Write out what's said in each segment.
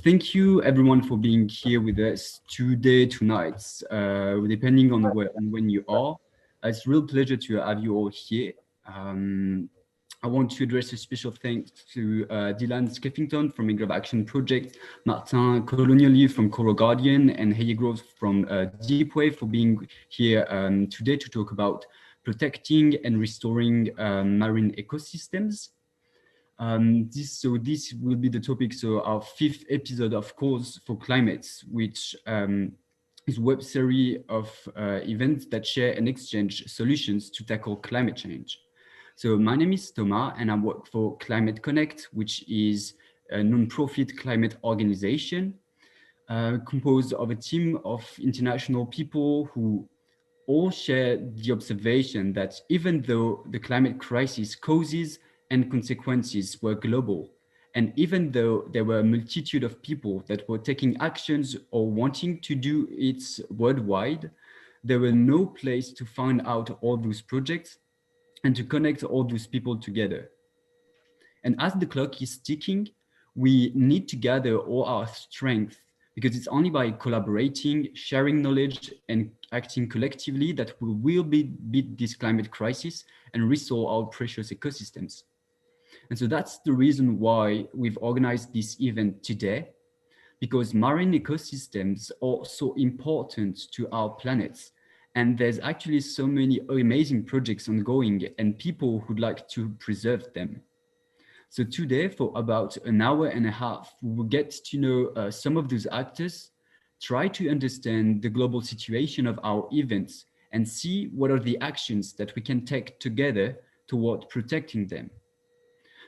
thank you everyone for being here with us today, tonight, depending on where and when you are. It's a real pleasure to have you all here. I want to address a special thanks to Dylan Skeffington from Mangrove Action Project, Martin Colognoli from Coral Guardian, and Heye from Deepwave for being here today to talk about protecting and restoring marine ecosystems. This will be the topic. So our fifth episode of Cause for Climate, which is a web series of events that share and exchange solutions to tackle climate change. So my name is Thomas and I work for Climate Connect, which is a non-profit climate organization composed of a team of international people who all share the observation that even though the climate crisis causes and consequences were global, and even though there were a multitude of people that were taking actions or wanting to do it worldwide, there were no place to find out all those projects and to connect all those people together. And as the clock is ticking, we need to gather all our strength, because it's only by collaborating, sharing knowledge, and acting collectively that we will beat this climate crisis and restore our precious ecosystems. And so that's the reason why we've organized this event today, because marine ecosystems are so important to our planets. And there's actually so many amazing projects ongoing and people who'd like to preserve them. So today, for about an hour and a half, we will get to know some of those actors, try to understand the global situation of our events, and see what are the actions that we can take together toward protecting them.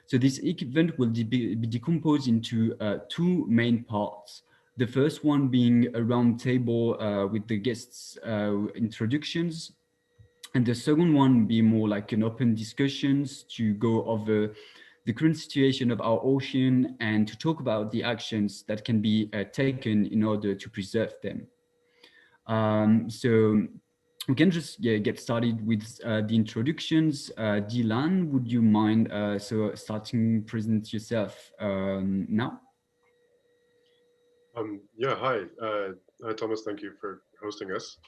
So this event will be decomposed into two main parts. The first one being a round table with the guests' introductions, and the second one be more like an open discussions to go over the current situation of our ocean and to talk about the actions that can be taken in order to preserve them. So we can just get started with the introductions. Dylan, would you mind starting present yourself now? Yeah, hi. Hi, Thomas. Thank you for hosting us.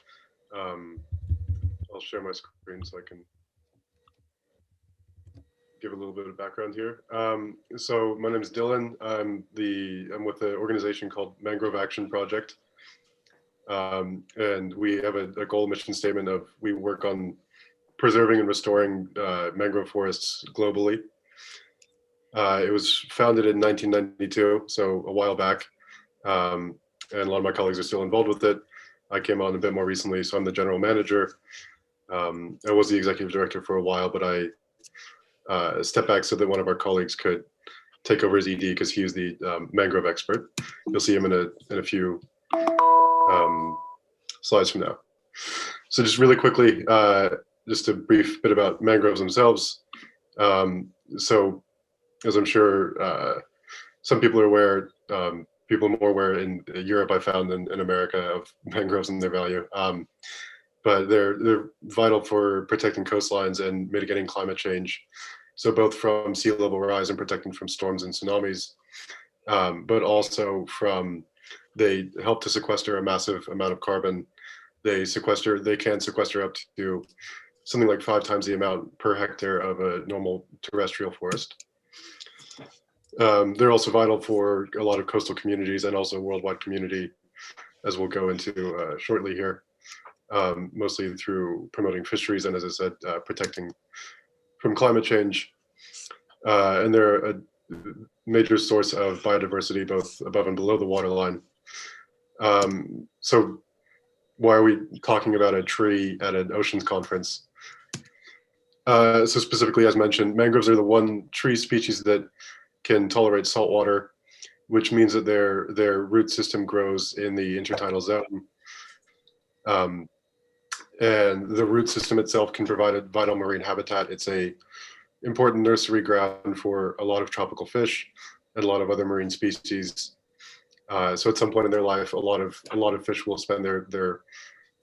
I'll share my screen so I can give a little bit of background here. So my name is Dylan. I'm with an organization called Mangrove Action Project. And we have a goal mission statement of we work on preserving and restoring mangrove forests globally. It was founded in 1992, so a while back. And a lot of my colleagues are still involved with it. I came on a bit more recently, so I'm the general manager. I was the executive director for a while, but I stepped back so that one of our colleagues could take over as ED because he was the mangrove expert. You'll see him in a few slides from now. So just really quickly, just a brief bit about mangroves themselves. So as I'm sure some people are aware, people more aware in Europe, I found, than in America, of mangroves and their value. But they're vital for protecting coastlines and mitigating climate change. So both from sea level rise and protecting from storms and tsunamis, but also they help to sequester a massive amount of carbon. They can sequester up to something like 5 times the amount per hectare of a normal terrestrial forest. They're also vital for a lot of coastal communities and also worldwide community, as we'll go into shortly here, mostly through promoting fisheries and, as I said, protecting from climate change. And they're a major source of biodiversity, both above and below the waterline. So why are we talking about a tree at an oceans conference? So specifically, as mentioned, mangroves are the one tree species that can tolerate salt water, which means that their root system grows in the intertidal zone. And the root system itself can provide a vital marine habitat. It's a important nursery ground for a lot of tropical fish and a lot of other marine species. So at some point in their life, a lot of fish will spend their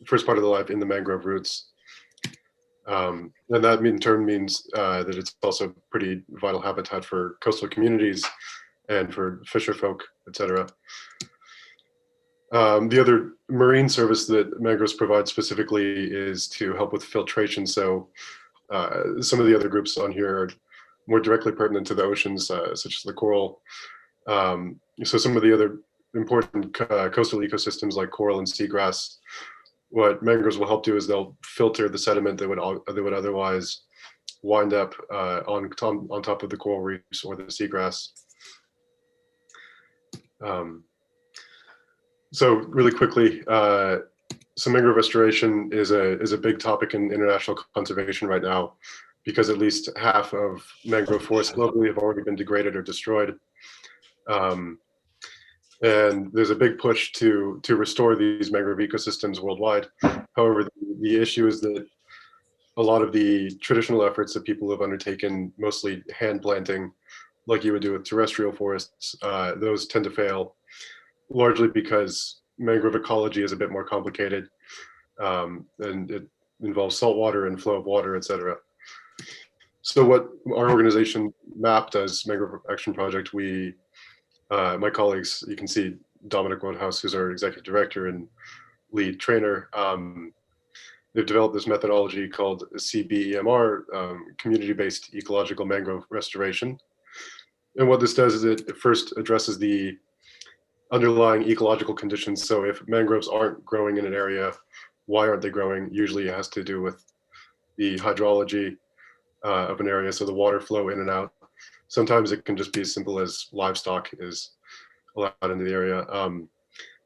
first part of their life in the mangrove roots. And that in turn means that it's also pretty vital habitat for coastal communities and for fisher folk, etc. The other marine service that mangroves provide specifically is to help with filtration. So some of the other groups on here are more directly pertinent to the oceans, such as the coral. So some of the other important coastal ecosystems like coral and seagrass, what mangroves will help do is they'll filter the sediment that would otherwise wind up on top of the coral reefs or the seagrass. So really quickly, so mangrove restoration is a big topic in international conservation right now, because at least half of mangrove forests globally have already been degraded or destroyed. And there's a big push to restore these mangrove ecosystems worldwide. However, the issue is that a lot of the traditional efforts that people have undertaken, mostly hand planting, like you would do with terrestrial forests, those tend to fail, largely because mangrove ecology is a bit more complicated, and it involves salt water and flow of water, etc. So what our organization MAP does, Mangrove Action Project, my colleagues, you can see Dominic Woodhouse, who's our executive director and lead trainer, they've developed this methodology called CBEMR, Community-Based Ecological Mangrove Restoration. And what this does is it first addresses the underlying ecological conditions. So if mangroves aren't growing in an area, why aren't they growing? Usually it has to do with the hydrology of an area, so the water flow in and out. Sometimes it can just be as simple as livestock is allowed into the area.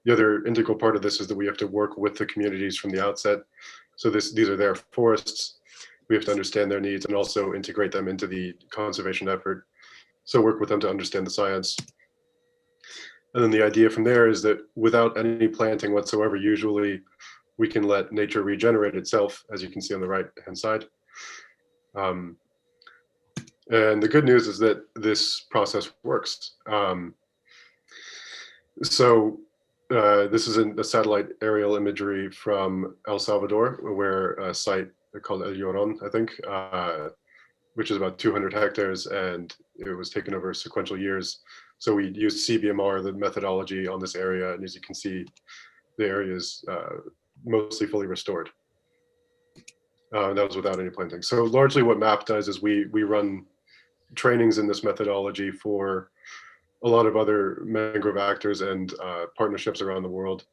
The other integral part of this is that we have to work with the communities from the outset. So these are their forests. We have to understand their needs and also integrate them into the conservation effort. So work with them to understand the science. And then the idea from there is that without any planting whatsoever, usually we can let nature regenerate itself, as you can see on the right-hand side. And the good news is that this process works. This is a satellite aerial imagery from El Salvador, where a site called El Llorón, I think, which is about 200 hectares, and it was taken over sequential years. So we used CBMR, the methodology, on this area, and as you can see, the area is mostly fully restored. That was without any planting. So largely what MAP does is we run trainings in this methodology for a lot of other mangrove actors and partnerships around the world.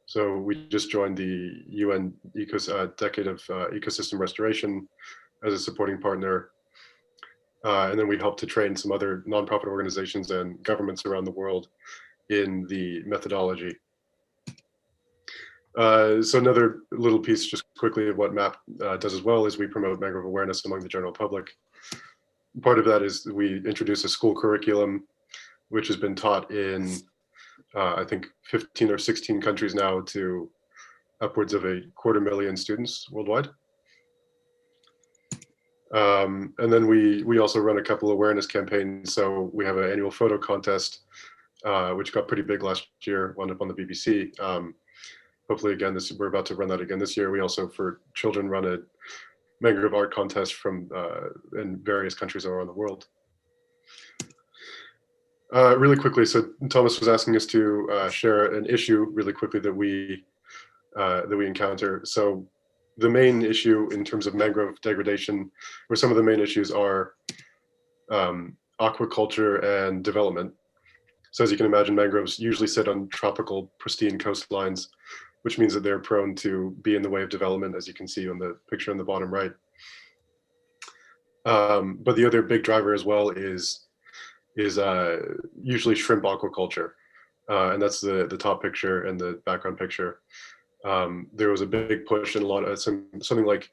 So we just joined the UN Decade of Ecosystem Restoration as a supporting partner. And then we help to train some other nonprofit organizations and governments around the world in the methodology. So another little piece just quickly of what MAP does as well is we promote mangrove awareness among the general public. Part of that is we introduce a school curriculum, which has been taught in, I think, 15 or 16 countries now to upwards of 250,000 students worldwide. And then we also run a couple of awareness campaigns. So we have an annual photo contest, which got pretty big last year, wound up on the BBC. Hopefully, again, we're about to run that again this year. We also, for children, run a mangrove art contest from in various countries around the world. Really quickly, so Thomas was asking us to share an issue really quickly that we encounter. So the main issue in terms of mangrove degradation, or some of the main issues, are aquaculture and development. So as you can imagine, mangroves usually sit on tropical, pristine coastlines, which means that they're prone to be in the way of development, as you can see on the picture on the bottom right. But the other big driver as well is usually shrimp aquaculture. And that's the top picture and the background picture. There was a big push in a lot of something like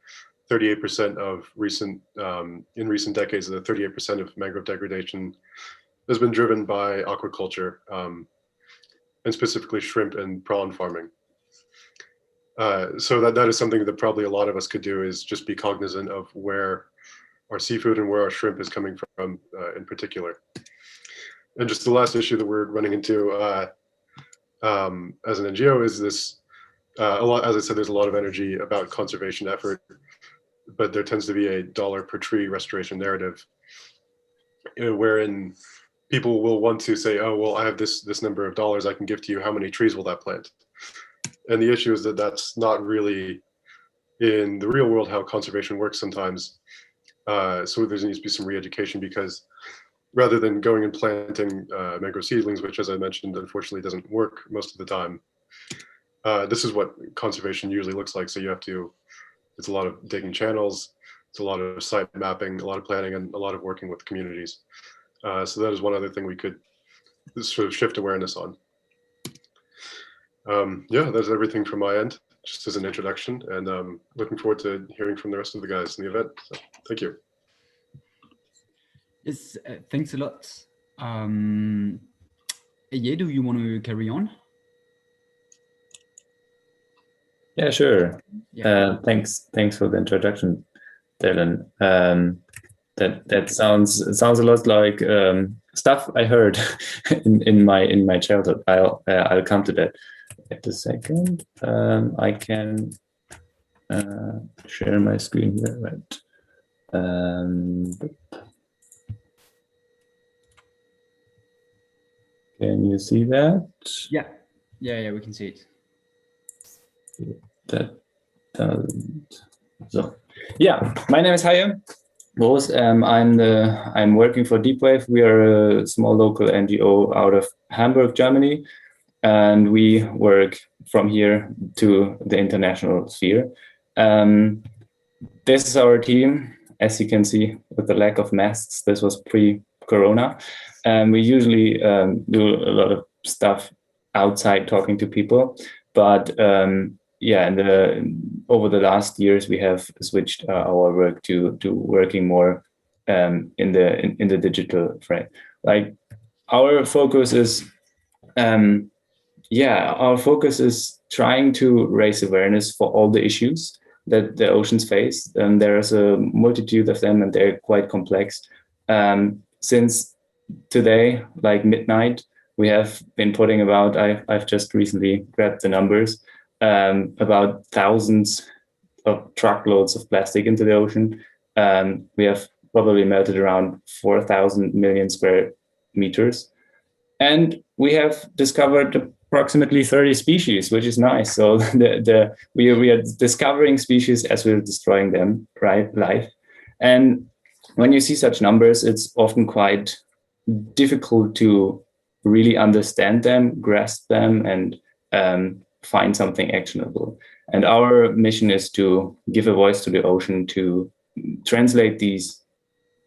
38% of in recent decades, the 38% of mangrove degradation has been driven by aquaculture, and specifically shrimp and prawn farming. So that is something that probably a lot of us could do, is just be cognizant of where our seafood and where our shrimp is coming from in particular. And just the last issue that we're running into as an NGO is this, as I said, there's a lot of energy about conservation effort, but there tends to be a dollar per tree restoration narrative, wherein people will want to say, oh, well, I have this number of dollars I can give to you. How many trees will that plant? And the issue is that that's not really in the real world how conservation works sometimes. So there needs to be some re-education, because rather than going and planting mangrove seedlings, which, as I mentioned, unfortunately doesn't work most of the time, this is what conservation usually looks like. So you have to, it's a lot of digging channels, it's a lot of site mapping, a lot of planning, and a lot of working with communities. So that is one other thing we could sort of shift awareness on. Yeah, that's everything from my end, just as an introduction, and looking forward to hearing from the rest of the guys in the event. So, thank you. Yes, thanks a lot. Heye, do you want to carry on? Yeah, sure. Yeah. Thanks for the introduction, Dylan. That sounds a lot like stuff I heard in my childhood. I'll come to that at a second. I can share my screen here, right? Can you see that? Yeah, we can see it. That doesn't. So, yeah, my name is Heye. I'm working for Deepwave. We are a small local NGO out of Hamburg, Germany, and we work from here to the international sphere. This is our team. As you can see, with the lack of masks, this was pre-corona. We usually do a lot of stuff outside, talking to people, but yeah, over the last years, we have switched our work to working more in the digital frame. Like our focus is, our focus is trying to raise awareness for all the issues that the oceans face. There's a multitude of them, and they're quite complex. Since today, like midnight, we have been putting about, I've just recently grabbed the numbers, about thousands of truckloads of plastic into the ocean. We have probably melted around 4,000 million square meters. And we have discovered approximately 30 species, which is nice. So we are discovering species as we're destroying them, right? Life. And when you see such numbers, it's often quite difficult to really understand them, grasp them, and find something actionable. And our mission is to give a voice to the ocean, to translate these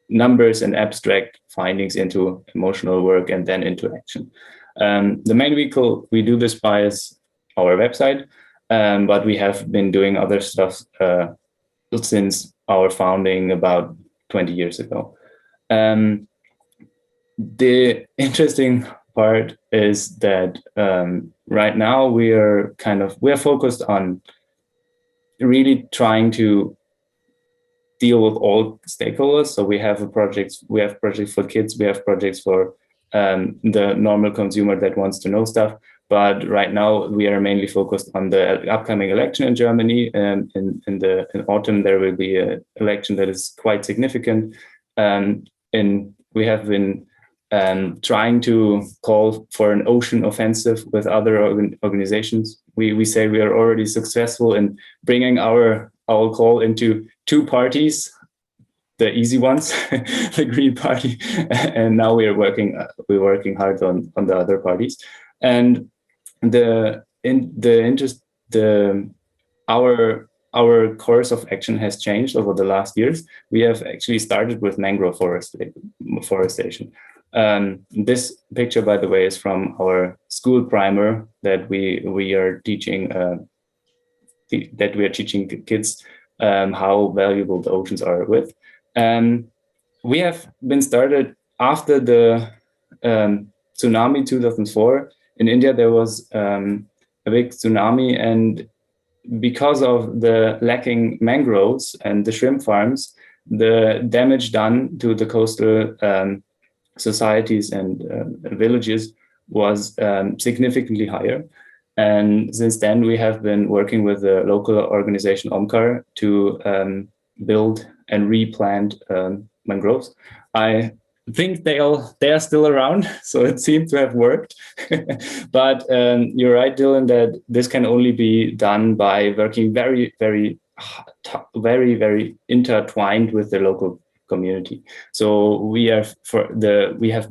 numbers and abstract findings into emotional work and then into action. The main vehicle we do this by is our website, but we have been doing other stuff since our founding about 20 years ago. The interesting part is that right now we're focused on really trying to deal with all stakeholders. So we have projects for kids, we have projects for the normal consumer that wants to know stuff. But right now we are mainly focused on the upcoming election in Germany. In autumn there will be an election that is quite significant. And we have been trying to call for an ocean offensive with other organizations. We say we are already successful in bringing our call into two parties, the easy ones, the Green Party, and now we're working hard on the other parties. And our course of action has changed over the last years. We have actually started with mangrove forestation. This picture, by the way, is from our school primer that we are teaching kids how valuable the oceans are with. We have been started after the tsunami 2004. In India, there was a big tsunami, and because of the lacking mangroves and the shrimp farms, the damage done to the coastal societies and villages was significantly higher. And since then, we have been working with the local organization to build and replant mangroves. I think they are still around, so it seemed to have worked. But you're right, Dylan, that this can only be done by working very, very, very, very intertwined with the local community. So we have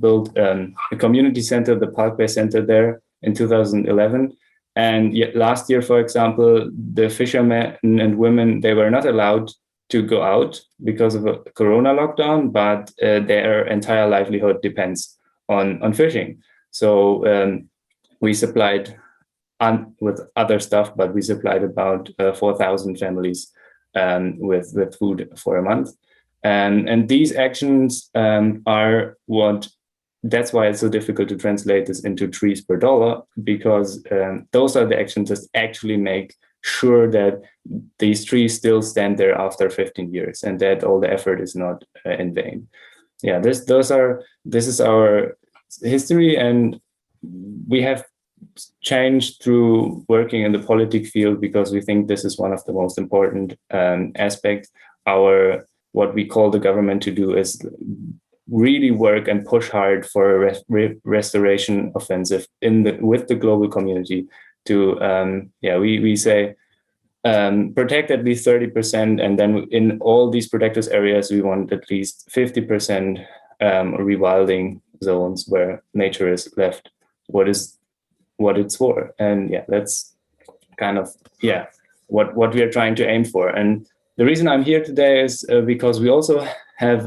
built a community center, the Parkway Center there in 2011. And yet last year, for example, the fishermen and women, they were not allowed to go out because of a Corona lockdown, but their entire livelihood depends on fishing. So we supplied with other stuff, but we supplied about 4,000 families with food for a month. And these actions are what, that's why it's so difficult to translate this into trees per dollar, because those are the actions that actually make sure that these trees still stand there after 15 years and that all the effort is not in vain. Yeah, this is our history, and we have changed through working in the politic field because we think this is one of the most important aspects. What we call the government to do is really work and push hard for a restoration offensive with the global community to we say protect at least 30%, and then in all these protected areas we want at least 50% rewilding zones where nature is left what it's for. And that's kind of what we are trying to aim for. And the reason I'm here today is because we also have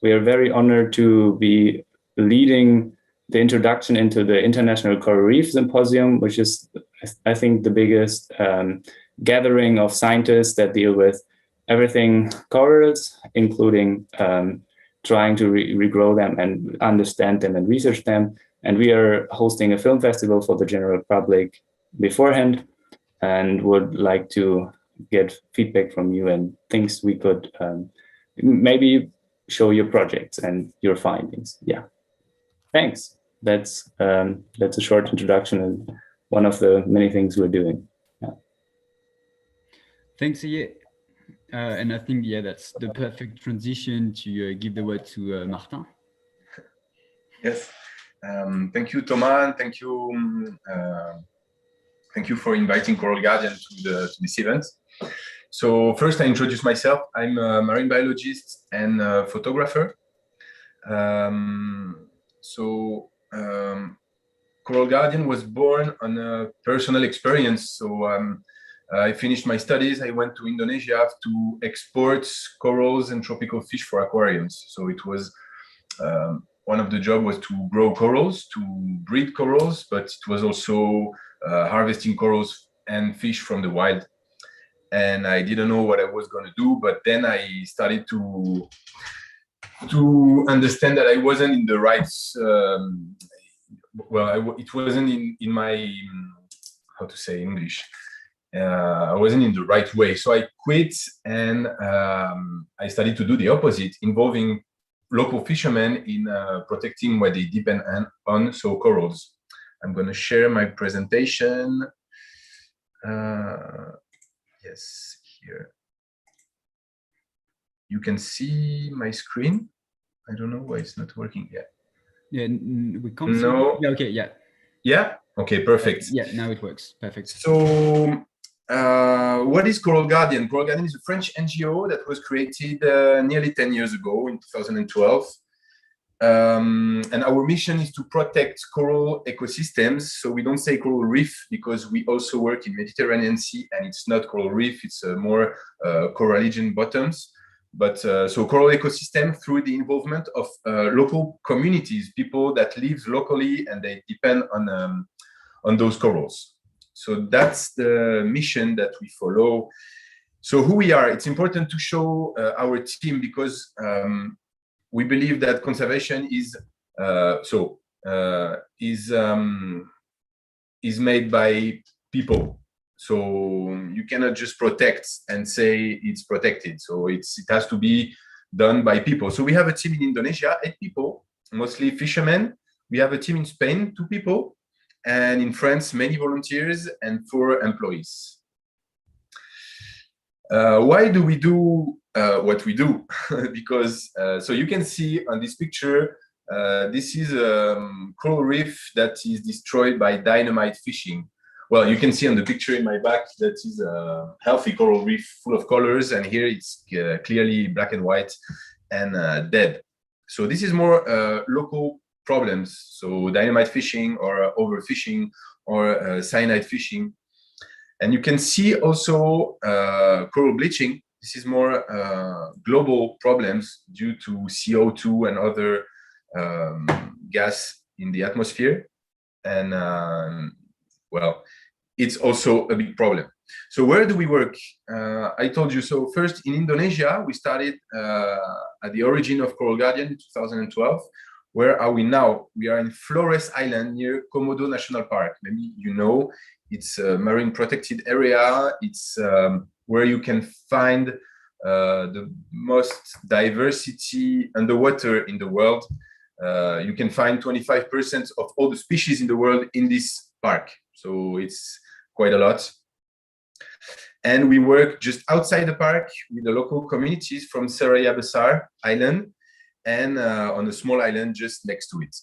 we are very honored to be leading the introduction into the International Coral Reef Symposium, which is, I think, the biggest gathering of scientists that deal with everything corals, including trying to regrow them and understand them and research them. And we are hosting a film festival for the general public beforehand, and would like to get feedback from you and things we could maybe show your projects and your findings. Yeah, thanks. That's a short introduction and one of the many things we're doing. Yeah. Thanks, Heye. And I think that's the perfect transition to give the word to Martin. Yes, thank you, Thomas, and thank you for inviting Coral Guardian to this event. So first, I introduce myself. I'm a marine biologist and a photographer. Coral Guardian was born on a personal experience. So I finished my studies. I went to Indonesia to export corals and tropical fish for aquariums. So it was one of the jobs was to grow corals, to breed corals, but it was also harvesting corals and fish from the wild. And I didn't know what I was going to do, but then I started to understand that I wasn't in the right. It wasn't in my how to say English. I wasn't in the right way, so I quit, and I started to do the opposite, involving local fishermen in protecting what they depend on, so corals. I'm going to share my presentation. Yes, here. You can see my screen. I don't know why it's not working yet. Yeah, we can't see. No. Yeah, okay, yeah. Yeah? Okay, perfect. Yeah, now it works. Perfect. So, what is Coral Guardian? Coral Guardian is a French NGO that was created nearly 10 years ago in 2012. And our mission is to protect coral ecosystems. So we don't say coral reef because we also work in Mediterranean Sea, and it's not coral reef, it's more coralligen bottoms. But so coral ecosystem through the involvement of local communities, people that live locally and they depend on those corals. So that's the mission that we follow. So who we are, it's important to show our team because we believe that conservation is made by people. So you cannot just protect and say it's protected. So it has to be done by people. So we have a team in Indonesia, 8 people, mostly fishermen. We have a team in Spain, 2 people, and in France, many volunteers and 4 employees. Why do we do what we do? Because so you can see on this picture, this is a coral reef that is destroyed by dynamite fishing. Well, you can see on the picture in my back that is a healthy coral reef full of colors, and here it's clearly black and white and dead. So this is more local problems. So dynamite fishing or overfishing or cyanide fishing. And you can see also coral bleaching. This is more global problems due to CO2 and other gas in the atmosphere. And well, it's also a big problem. So where do we work? I told you, so first in Indonesia, we started at the origin of Coral Guardian in 2012. Where are we now? We are in Flores Island near Komodo National Park. Maybe you know, it's a marine protected area. It's where you can find the most diversity underwater in the world. You can find 25% of all the species in the world in this park. So it's quite a lot. And we work just outside the park with the local communities from Seraya Besar Island and on a small island just next to it.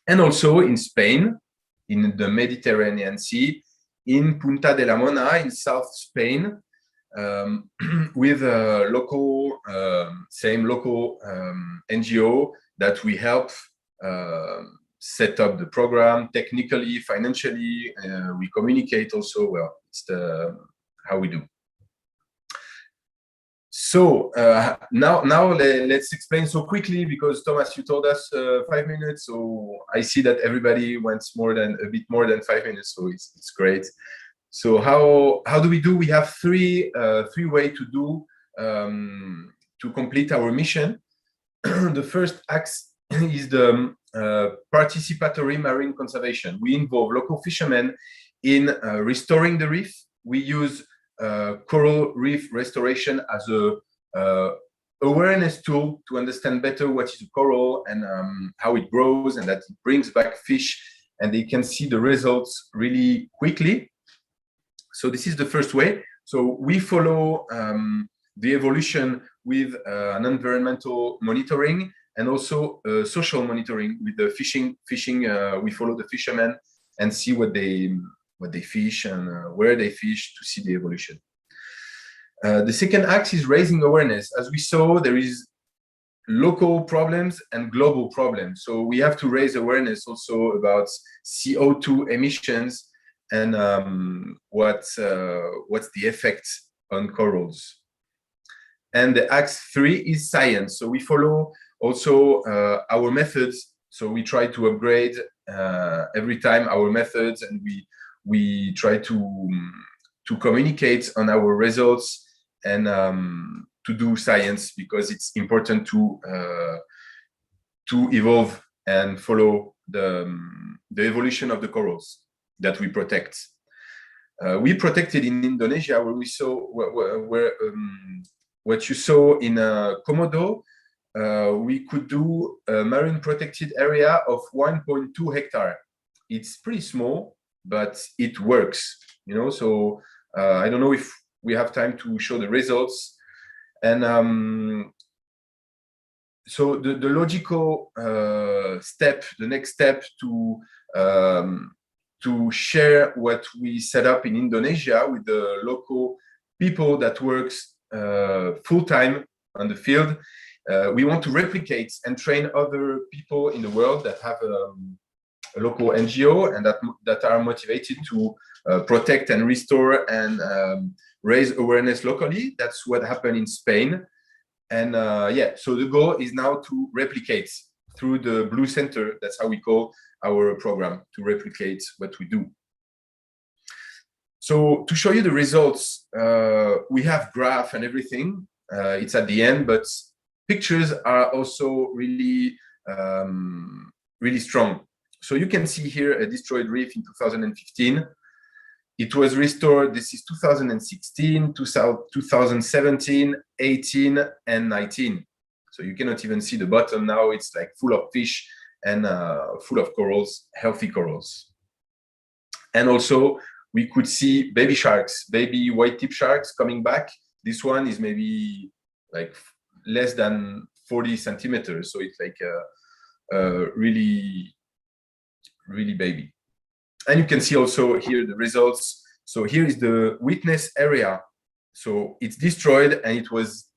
And also in Spain, in the Mediterranean Sea, in Punta de la Mona in South Spain, with a local, same local NGO that we help set up the program technically, financially. We communicate also well. It's how we do. So now let's explain so quickly, because Thomas, you told us 5 minutes. So I see that everybody wants a bit more than 5 minutes. So it's great. So how do we do? We have three ways to do to complete our mission. The first axe is the participatory marine conservation. We involve local fishermen in restoring the reef. We use coral reef restoration as a awareness tool to understand better what is a coral and how it grows, and that it brings back fish, and they can see the results really quickly. So this is the first way. So we follow the evolution with an environmental monitoring and also social monitoring with the fishing. We follow the fishermen and see what they fish and where they fish to see the evolution. The second axe is raising awareness. As we saw, there is local problems and global problems. So we have to raise awareness also about CO2 emissions and what's the effect on corals. And the axe 3 is science. So we follow also our methods. So we try to upgrade every time our methods, and we try to communicate on our results and to do science, because it's important to evolve and follow the evolution of the corals that we protect. We protected in Indonesia, where we saw what you saw in Komodo. We could do a marine protected area of 1.2 hectare. It's pretty small, but it works, you know. So I don't know if we have time to show the results. And so the logical step, the next step to share what we set up in Indonesia with the local people that works full-time on the field. We want to replicate and train other people in the world that have a local NGO and that are motivated to protect and restore and raise awareness locally. That's what happened in Spain. And yeah, so the goal is now to replicate through the Blue Center. That's how we call our program, to replicate what we do. So to show you the results, we have graph and everything. It's at the end, but pictures are also really, really strong. So you can see here a destroyed reef in 2015. It was restored. This is 2016, 2017, 18, and 19. So you cannot even see the bottom now. It's like full of fish and full of corals, healthy corals. And also we could see baby sharks, baby white tip sharks coming back. This one is maybe like less than 40 centimeters, so it's like really baby. And you can see also here the results. So here is the witness area. So it's destroyed, and it was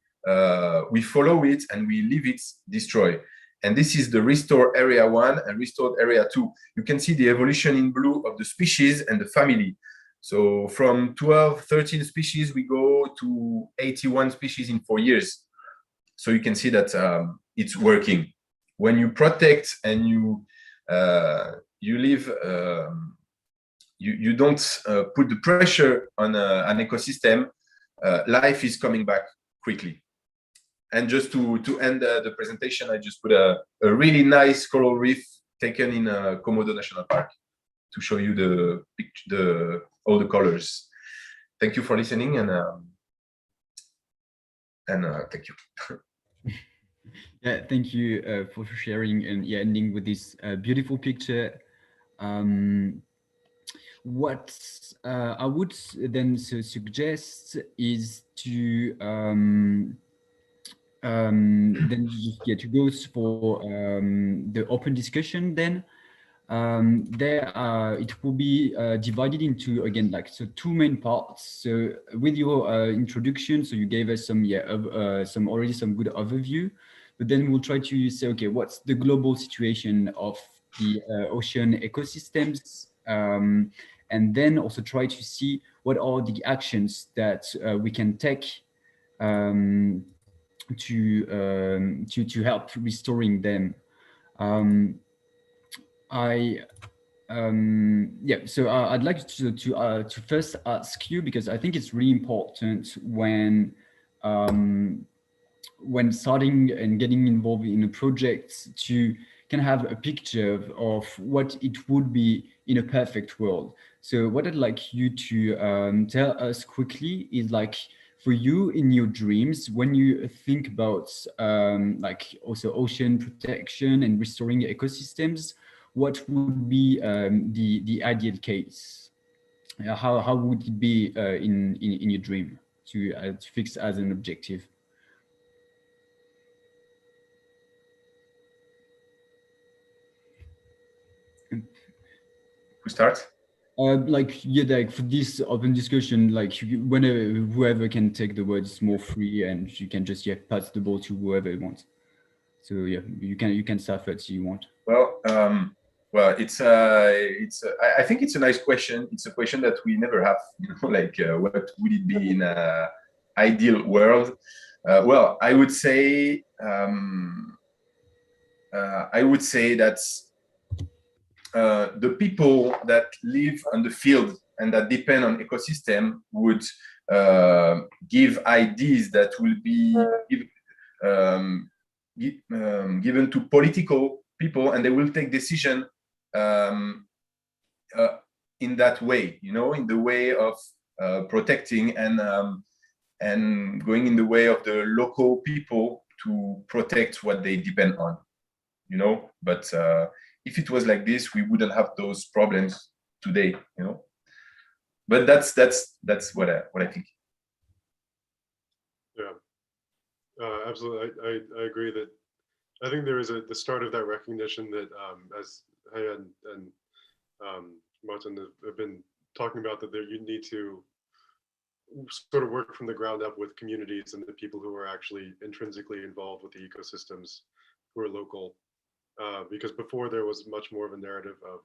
we follow it and we leave it destroy. And this is the restore area 1 and restored area 2. You can see the evolution in blue of the species and the family. So from 12, 13 species, we go to 81 species in 4 years. So you can see that it's working. When you protect and you leave, you don't put the pressure on an ecosystem, life is coming back quickly. And just to end the presentation, I just put a really nice coral reef taken in Komodo National Park to show you all the colors. Thank you for listening, and thank you. Yeah, thank you for sharing, and yeah, ending with this beautiful picture. What I would then suggest is to then just to go for the open discussion. Then there it will be divided into, again, like, so 2 main parts. So with your introduction, so you gave us some some good overview, but then we'll try to say, okay, what's the global situation of the ocean ecosystems, and then also try to see what are the actions that we can take to help restoring them. So I'd like to first ask you, because I think it's really important when starting and getting involved in a project to can have a picture of what it would be in a perfect world. So what I'd like you to tell us quickly is, like, for you in your dreams, when you think about like also ocean protection and restoring ecosystems, what would be the ideal case? How would it be in your dream to fix as an objective? Who starts? Like, yeah, like for this open discussion, like whenever whoever can take the word is more free, and you can just pass the ball to whoever you want. So yeah, you can start first if you want. Well, I think it's a nice question. It's a question that we never have. Like, what would it be in an ideal world? Well, I would say that the people that live on the field and that depend on ecosystem would give ideas that will be given to political people, and they will take decision in that way, in the way of protecting and going in the way of the local people to protect what they depend on, but if it was like this, we wouldn't have those problems today, but that's what I think. Yeah, absolutely. I agree that I think there is the start of that recognition that as Heye and Martin have been talking about, that you need to sort of work from the ground up with communities and the people who are actually intrinsically involved with the ecosystems, who are local. Because before there was much more of a narrative of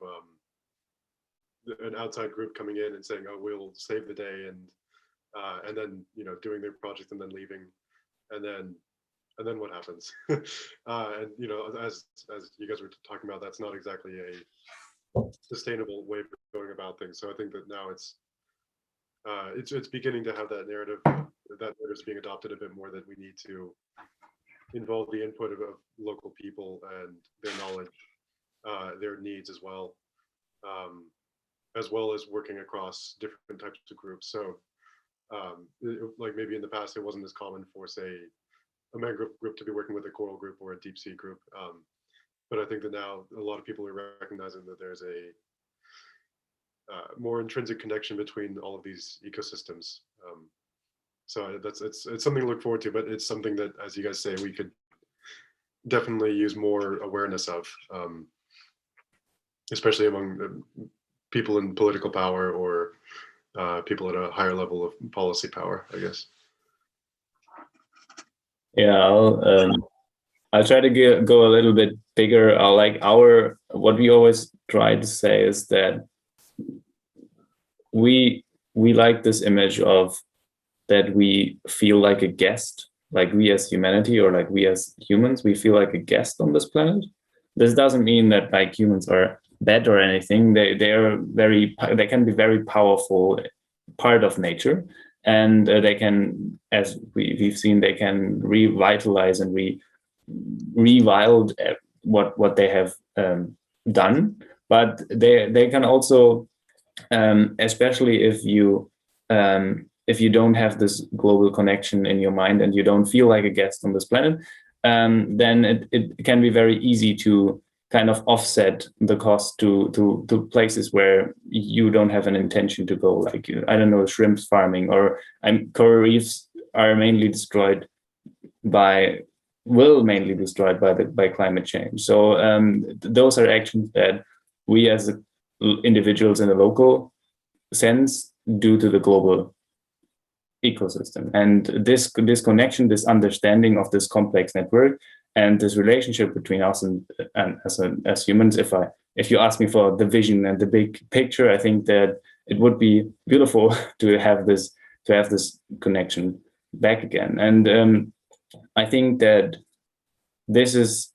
an outside group coming in and saying, "Oh, we'll save the day," and then doing their project and then leaving, and then what happens? And as you guys were talking about, that's not exactly a sustainable way of going about things. So I think that now it's beginning to have that narrative. That narrative is being adopted a bit more, that we need to involve the input of local people and their knowledge, their needs as well as working across different types of groups. So like maybe in the past, it wasn't as common for, say, a mangrove group to be working with a coral group or a deep sea group. But I think that now a lot of people are recognizing that there's more intrinsic connection between all of these ecosystems. So it's something to look forward to, but it's something that, as you guys say, we could definitely use more awareness of, especially among people in political power or people at a higher level of policy power, I guess. Yeah, I'll try to go a little bit bigger. What we always try to say is that we like this image of that we feel like a guest, like we as humanity or like we as humans, we feel like a guest on this planet. This doesn't mean that like humans are bad or anything. They can be very powerful part of nature, and they can, as we've seen, they can revitalize and rewild what they have done. But they can also, especially if you don't have this global connection in your mind and you don't feel like a guest on this planet, then it can be very easy to kind of offset the cost to places where you don't have an intention to go, like, I don't know, shrimp farming, or coral reefs are mainly destroyed by climate change. So those are actions that we as individuals in a local sense do to the global ecosystem. And this connection, this understanding of this complex network and this relationship between us and as humans, if you ask me for the vision and the big picture, I think that it would be beautiful to have this connection back again. And I think that this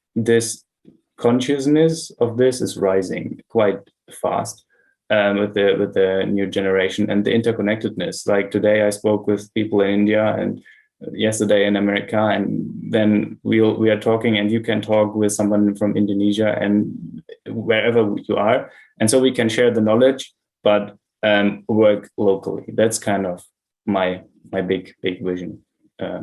consciousness of this is rising quite fast with the new generation and the interconnectedness. Like today, I spoke with people in India and yesterday in America, and then we are talking, and you can talk with someone from Indonesia and wherever you are, and so we can share the knowledge, but work locally. That's kind of my big vision. Yeah,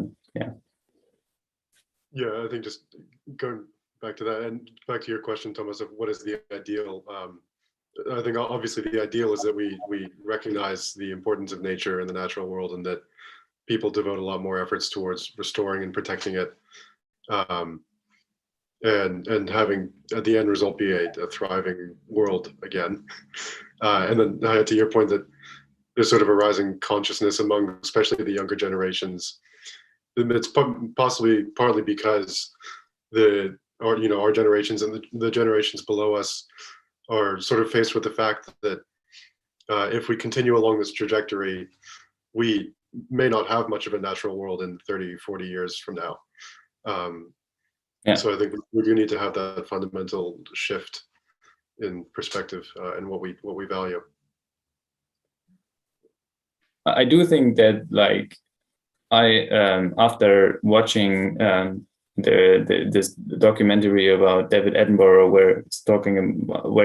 I think just going back to that and back to your question, Thomas, of what is the ideal. I think obviously the ideal is that we recognize the importance of nature and the natural world, and that people devote a lot more efforts towards restoring and protecting it, and having at the end result be a thriving world again. And then to your point that there's sort of a rising consciousness among especially the younger generations. It's possibly partly because our generations and the generations below us are sort of faced with the fact that if we continue along this trajectory, we may not have much of a natural world in 30, 40 years from now. So I think we do need to have that fundamental shift in perspective and what we value. I do think that, like, after watching this documentary about David Attenborough, where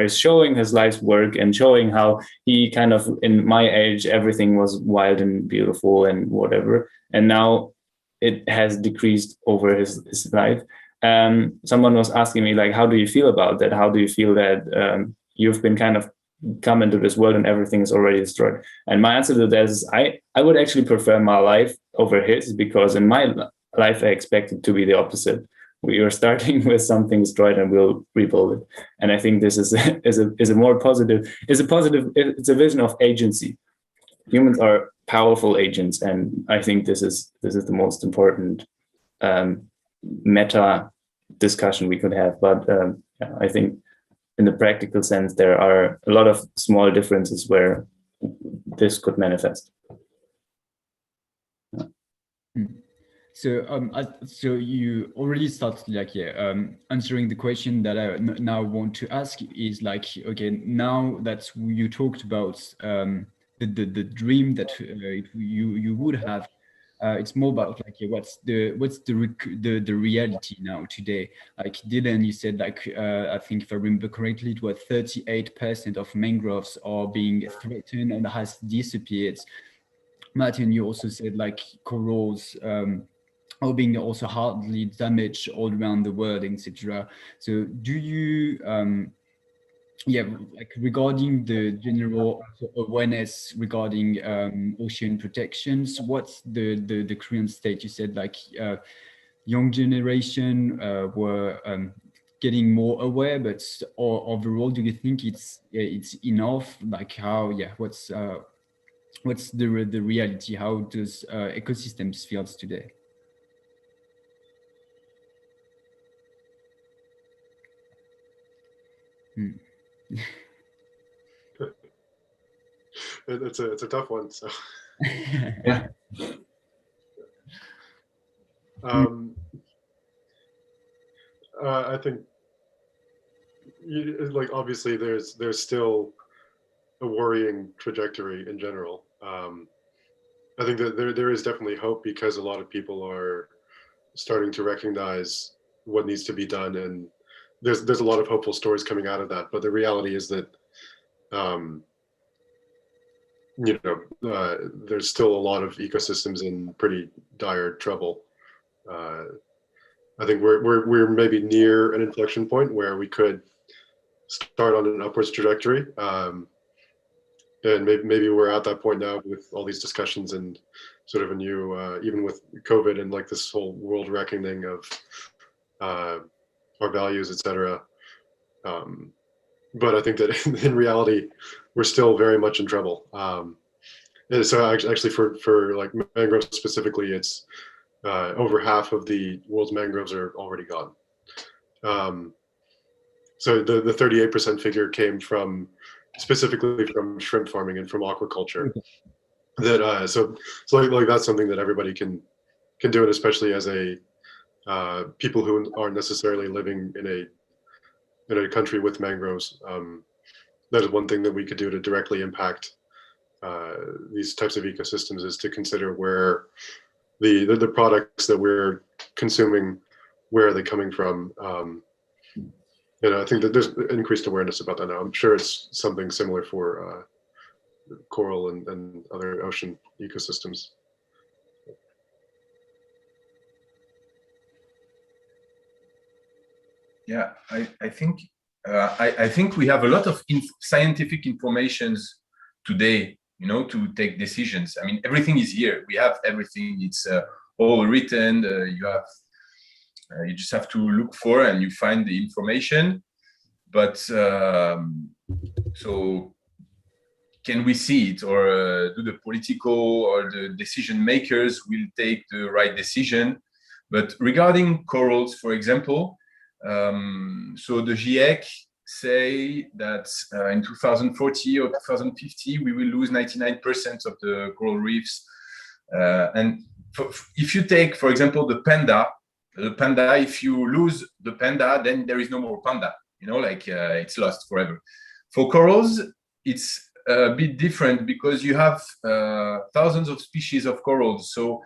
he's showing his life's work and showing how he kind of, in my age, everything was wild and beautiful and whatever, and now it has decreased over his life. Someone was asking me, like, how do you feel about that? How do you feel that you've been kind of come into this world and everything is already destroyed? And my answer to that is I would actually prefer my life over his, because in my life I expect it to be the opposite. We are starting with something destroyed and we'll rebuild it. And I think this is a more positive. It's a vision of agency. Humans are powerful agents, and I think this is the most important meta discussion we could have. But I think in the practical sense, there are a lot of small differences where this could manifest. So you already started, like, answering the question that I now want to ask is, like, okay, now that you talked about the dream that you would have, it's more about, like, what's the reality now today. Like Dylan, you said, like, I think if I remember correctly, it was 38% of mangroves are being threatened and has disappeared. Martin, you also said, like, corals are being also hardly damaged all around the world, etc. So do you yeah, like regarding the general awareness regarding ocean protections, what's the current state? You said like young generation were getting more aware, but overall, do you think it's enough? Like how, yeah, what's the reality? How does ecosystems feels today? It's a tough one. So Yeah. I think like obviously there's still a worrying trajectory in general. I think that there is definitely hope because a lot of people are starting to recognize what needs to be done, and there's a lot of hopeful stories coming out of that. But the reality is that there's still a lot of ecosystems in pretty dire trouble. I think we're maybe near an inflection point where we could start on an upwards trajectory, and maybe we're at that point now with all these discussions and sort of a new, even with COVID and like this whole world reckoning of our values, etc. But I think that in reality, we're still very much in trouble. And so actually for like mangroves specifically, it's over half of the world's mangroves are already gone. So the 38% figure came from specifically from shrimp farming and from aquaculture. That so like that's something that everybody can do, and especially as a people who aren't necessarily living in a country with mangroves. That is one thing that we could do to directly impact these types of ecosystems, is to consider where the products that we're consuming, where are they coming from? I think that there's increased awareness about that now. I'm sure it's something similar for coral and other ocean ecosystems. Yeah, I think I think we have a lot of scientific informations today, to take decisions. I mean, everything is here. We have everything. It's all written. You just have to look for and you find the information. But so can we see it, or do the political or the decision makers will take the right decision? But regarding corals, for example, so the GIEC say that in 2040 or 2050 we will lose 99% of the coral reefs. And if you take, for example, the panda, if you lose the panda, then there is no more panda. It's lost forever. For corals, it's a bit different because you have thousands of species of corals. So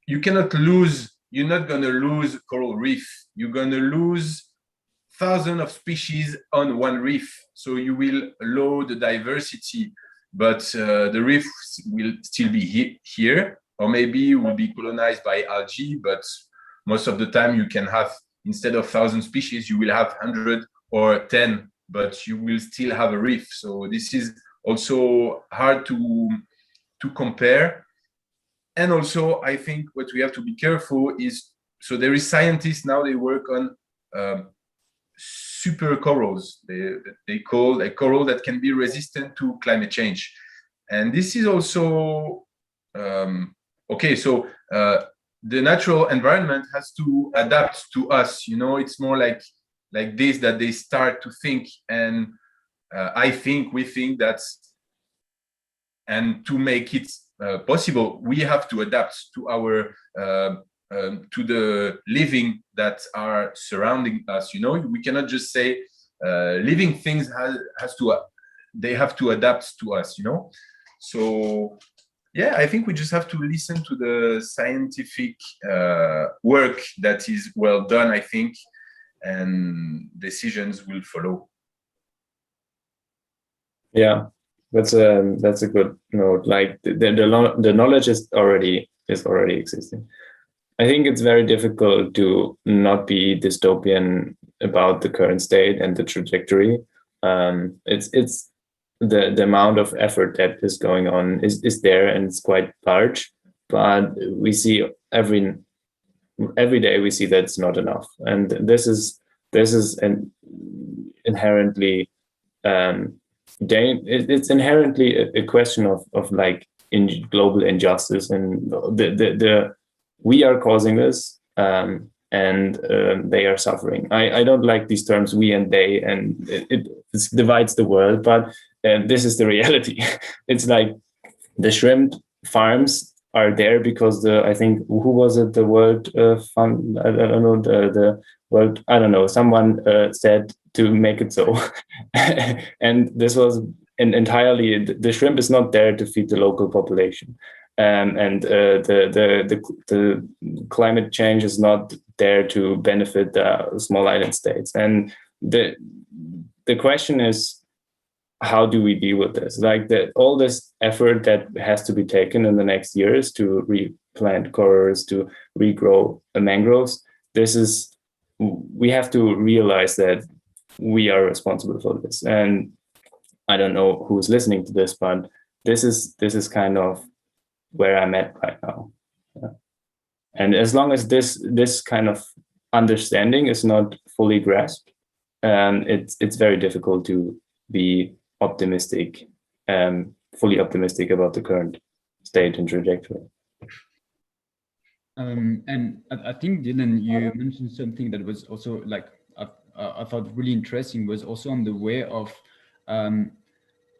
you cannot lose. You're not going to lose coral reef. You're going to lose thousands of species on one reef. So you will lower the diversity, but the reef will still be here, or maybe will be colonized by algae. But most of the time, you can have, instead of 1,000 species, you will have 100 or 10, but you will still have a reef. So this is also hard to compare. And also, I think what we have to be careful is, so there is scientists now, they work on super corals. They call a coral that can be resistant to climate change. And this is also, okay, so the natural environment has to adapt to us. It's more like this, that they start to think. And we think that, and to make it possible, we have to adapt to our to the living that are surrounding us. We cannot just say living things they have to adapt to us. So yeah, I think we just have to listen to the scientific work that is well done, I think, and decisions will follow. Yeah. That's a good note. Like the knowledge is already existing. I think it's very difficult to not be dystopian about the current state and the trajectory. It's the amount of effort that is going on is there, and it's quite large, but we see every day we see that it's not enough, and this is an inherently it's inherently a question of like in global injustice, and the we are causing this, and they are suffering. I don't like these terms we and they, and it divides the world, but this is the reality. It's like the shrimp farms are there because I think, who was it, the World Fund, I don't know, the world, I don't know, someone said to make it so. And this was entirely, the shrimp is not there to feed the local population. And the climate change is not there to benefit the small island states. And the question is, how do we deal with this? Like all this effort that has to be taken in the next years to replant corals, to regrow mangroves. We have to realize that we are responsible for this. And I don't know who's listening to this, but this is kind of where I'm at right now. Yeah. And as long as this kind of understanding is not fully grasped, it's very difficult to be optimistic, fully optimistic about the current state and trajectory. And I think, Dylan, you mentioned something that was also like I thought really interesting, was also on the way of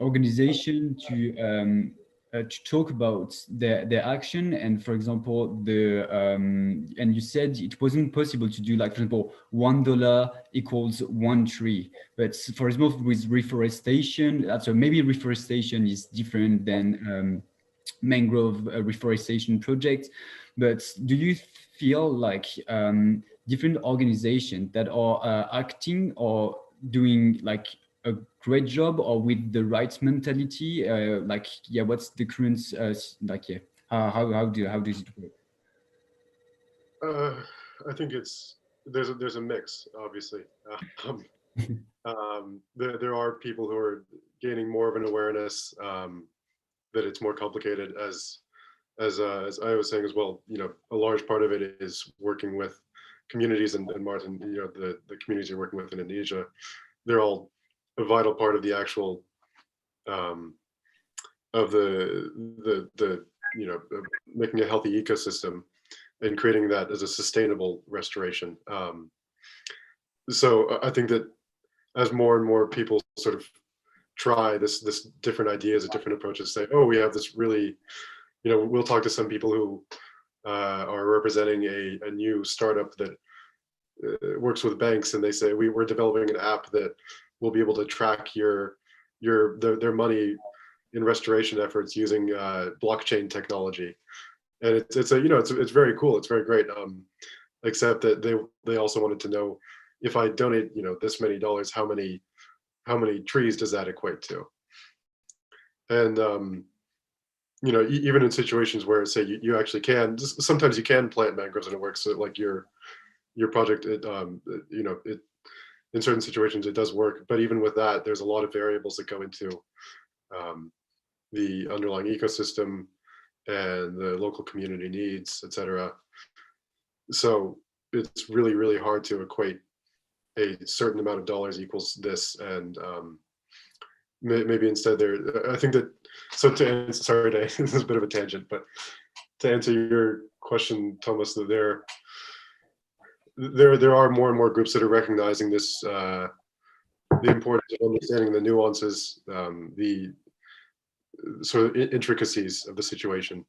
organization to talk about their action. And for example, and you said it wasn't possible to do, like, for example, $1 equals 1 tree. But for example, with reforestation, so maybe reforestation is different than mangrove reforestation projects. But do you feel like different organizations that are acting or doing like a great job, or with the right mentality, like, yeah, what's the current like, yeah, how does it work? I think there's a mix, obviously. There are people who are gaining more of an awareness that it's more complicated, as I was saying as well. You know, a large part of it is working with communities, and Martin, you know, the communities you're working with in Indonesia, they're all a vital part of the actual of the you know, making a healthy ecosystem and creating that as a sustainable restoration. So I think that as more and more people sort of try this different ideas, different approaches, say, oh, we have this really, you know, we'll talk to some people who are representing a new startup that works with banks, and they say, we're developing an app that will be able to track their money in restoration efforts using blockchain technology. And it's a, you know, it's very cool, it's very great, except that they also wanted to know, if I donate, you know, this many dollars, how many trees does that equate to? And you know, even in situations where, say, you actually can, sometimes you can plant mangroves and it works. So like your project, it you know, it, in certain situations it does work, but even with that, there's a lot of variables that go into the underlying ecosystem and the local community needs, etc. So it's really, really hard to equate a certain amount of dollars equals this, and maybe instead there, I think that, so sorry, this is a bit of a tangent, but to answer your question, Thomas, that there are more and more groups that are recognizing this, the importance of understanding the nuances, the sort of intricacies of the situation.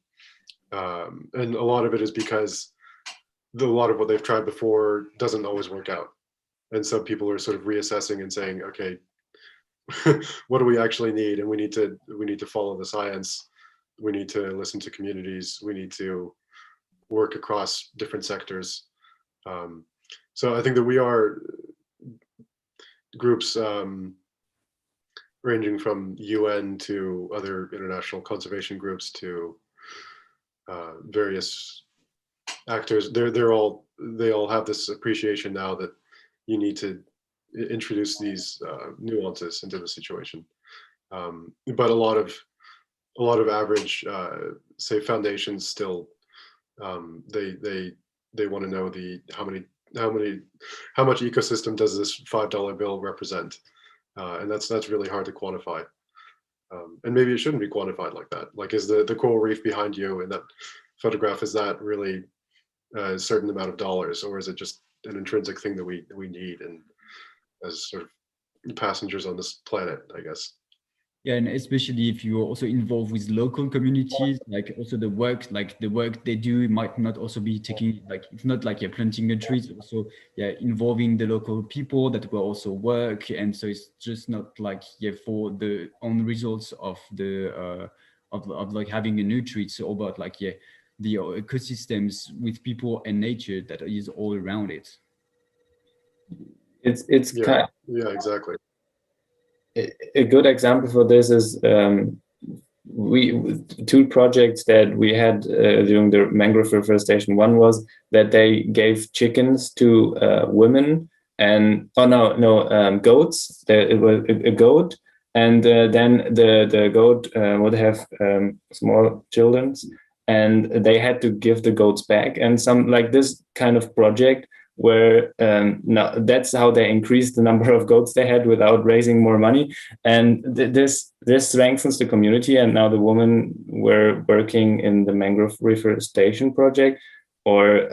And a lot of it is because a lot of what they've tried before doesn't always work out. And so people are sort of reassessing and saying, okay, what do we actually need? And we need to follow the science. We need to listen to communities. We need to work across different sectors. So I think that we are groups ranging from UN to other international conservation groups to various actors. They all have this appreciation now that you need to introduce these nuances into the situation. But a lot of average, say, foundations still, they want to know how much ecosystem does this $5 bill represent, and that's really hard to quantify. And maybe it shouldn't be quantified like that. Like, is the coral reef behind you in that photograph, is that really a certain amount of dollars, or is it just an intrinsic thing that we need and as sort of passengers on this planet, I guess? Yeah, and especially if you're also involved with local communities, like also the work they do might not also be taking, like, it's not like you're planting a tree, it's also involving the local people that will also work, and so it's just not like for the own results of the of like having a new tree. It's all about like the ecosystems with people and nature that is all around it. It's yeah, exactly. A good example for this is two projects that we had during the mangrove reforestation. One was that they gave chickens to women, and goats. It was a goat, and then the goat would have small children, and they had to give the goats back, and some like this kind of project where now that's how they increased the number of goats they had without raising more money, and this strengthens the community. And now the women were working in the mangrove reforestation project, or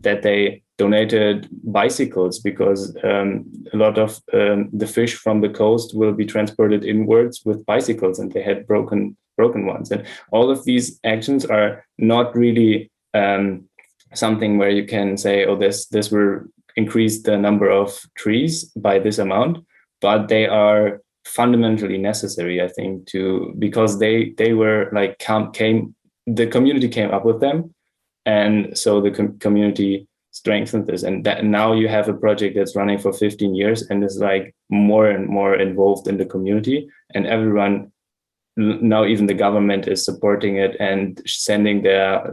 that they donated bicycles, because a lot of the fish from the coast will be transported inwards with bicycles, and they had broken ones. And all of these actions are not really something where you can say, oh, this will increase the number of trees by this amount, but they are fundamentally necessary, I think, because they were like the community came up with them, and so the community strengthened this, and that now you have a project that's running for 15 years and is like more and more involved in the community, and everyone now, even the government is supporting it and sending their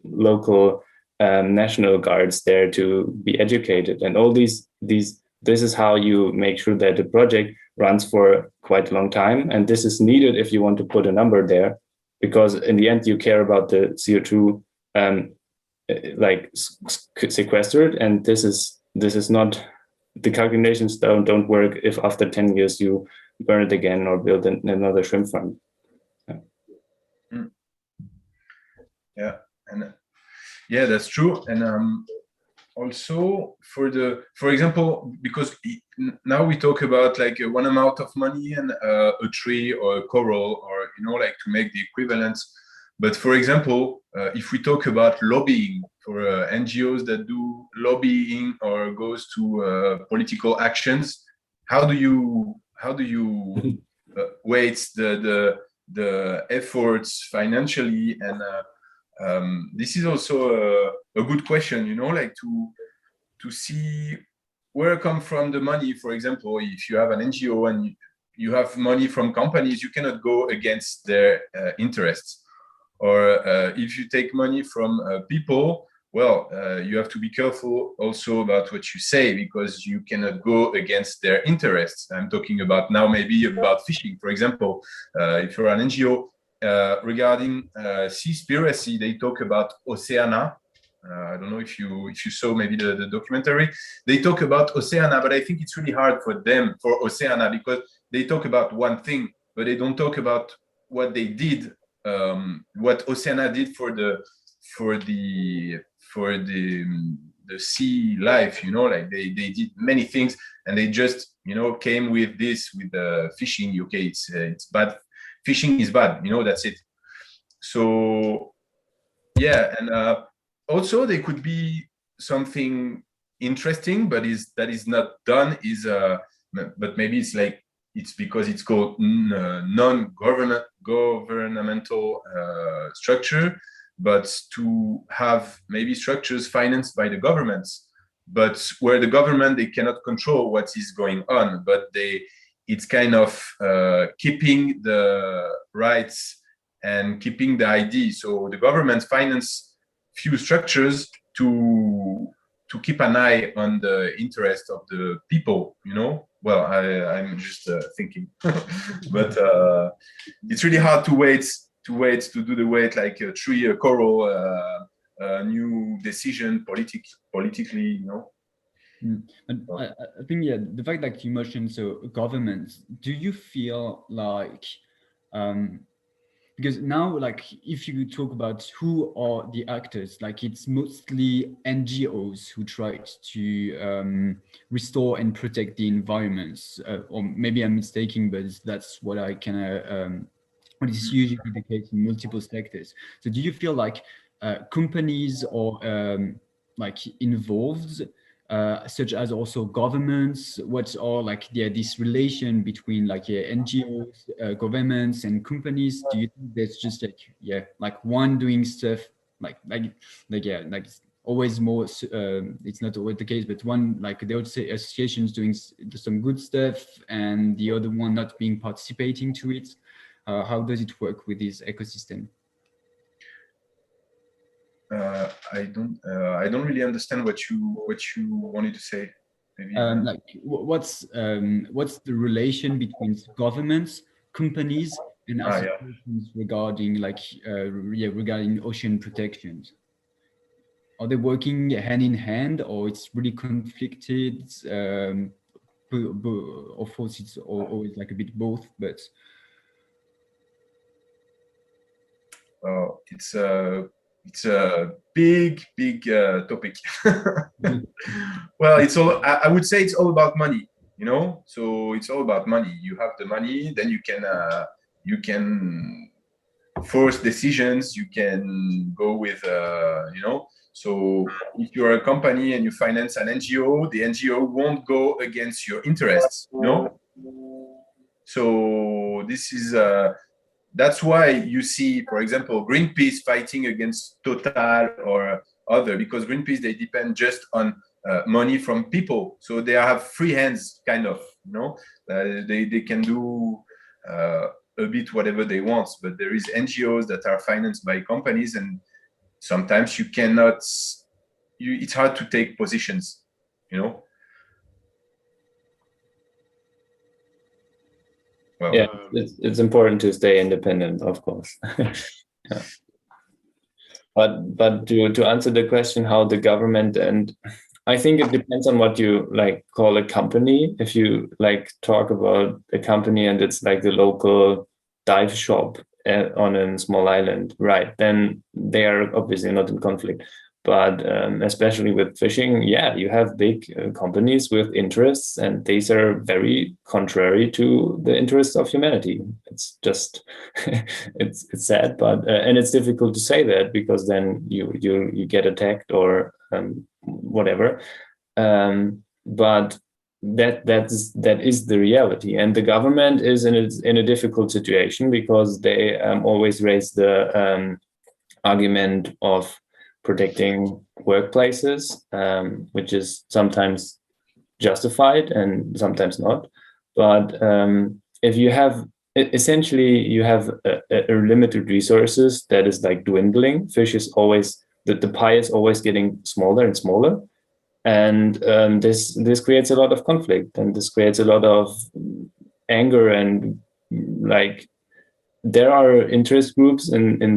local national guards there to be educated. And all this is how you make sure that the project runs for quite a long time. And this is needed if you want to put a number there, because in the end you care about the CO2 like sequestered. And this is not, the calculations don't work if after 10 years you burn it again or build another shrimp farm. Yeah, that's true. And also for example, because now we talk about like one amount of money and a tree or a coral, or like to make the equivalence. But for example, if we talk about lobbying for NGOs that do lobbying or goes to political actions, how do you weight the efforts financially? And this is also a good question, like to see where come from the money. For example, if you have an NGO and you have money from companies, you cannot go against their interests. Or if you take money from people, well, you have to be careful also about what you say, because you cannot go against their interests. I'm talking about now maybe about fishing, for example. If you're an NGO, regarding seaspiracy, they talk about Oceana. I don't know if you saw maybe the documentary. They talk about Oceana, but I think it's really hard for Oceana, because they talk about one thing, but they don't talk about what they did, what Oceana did for the sea life. Like they did many things, and they just came with the fishing. Okay, it's bad. Fishing is bad, that's it. So yeah, and also there could be something interesting, but that is not done. But maybe it's because it's called non-governmental structure, but to have maybe structures financed by the governments, but where the government, they cannot control what is going on, but it's kind of keeping the rights and keeping the ID. So the government finance few structures to to keep an eye on the interest of the people, you know. Well, I'm just thinking, but it's really hard to wait to do the wait like a tree, a coral, new decision politically, you know. And I think, yeah, the fact that you mentioned so governments, do you feel like, because now, like, if you talk about who are the actors, like it's mostly NGOs who try to restore and protect the environments, or maybe I'm mistaken, but that's what I can, what is usually the case in multiple sectors. So do you feel like companies are like involved, such as also governments? What are like this relation between like NGOs, governments, and companies? Do you think there's just like one doing stuff like it's always more? It's not always the case, but one, like they would say, associations doing some good stuff, and the other one not being participating to it. How does it work with this ecosystem? I don't really understand what you wanted to say. Maybe. Like what's the relation between governments, companies, and associations regarding like regarding ocean protections? Are they working hand in hand, or it's really conflicted? Of course, it's always like a bit both, but it's a big topic. Well, it's all, I would say it's all about money, you know. So it's all about money. You have the money, then you can force decisions, you can go with you know. So if you're a company and you finance an NGO, the NGO won't go against your interests, you know. So this is that's why you see, for example, Greenpeace fighting against Total or other, because Greenpeace, they depend just on money from people. So they have free hands, kind of, you know. They can do a bit whatever they want, but there is NGOs that are financed by companies, and sometimes you cannot, it's hard to take positions, you know. Well, yeah, it's important to stay independent, of course. Yeah. But to answer the question, how the government, and I think it depends on what you like call a company. If you like talk about a company and it's like the local dive shop on a small island, right? Then they are obviously not in conflict. But especially with fishing, yeah, you have big companies with interests, and these are very contrary to the interests of humanity. It's just, it's sad, but and it's difficult to say that, because then you get attacked or whatever. But that is the reality, and the government is in a difficult situation, because they always raise the argument of protecting workplaces, which is sometimes justified and sometimes not. But if you have, essentially, you have a limited resources that is like dwindling. Fish is always, the pie is always getting smaller and smaller. And this creates a lot of conflict, and this creates a lot of anger, and like, there are interest groups in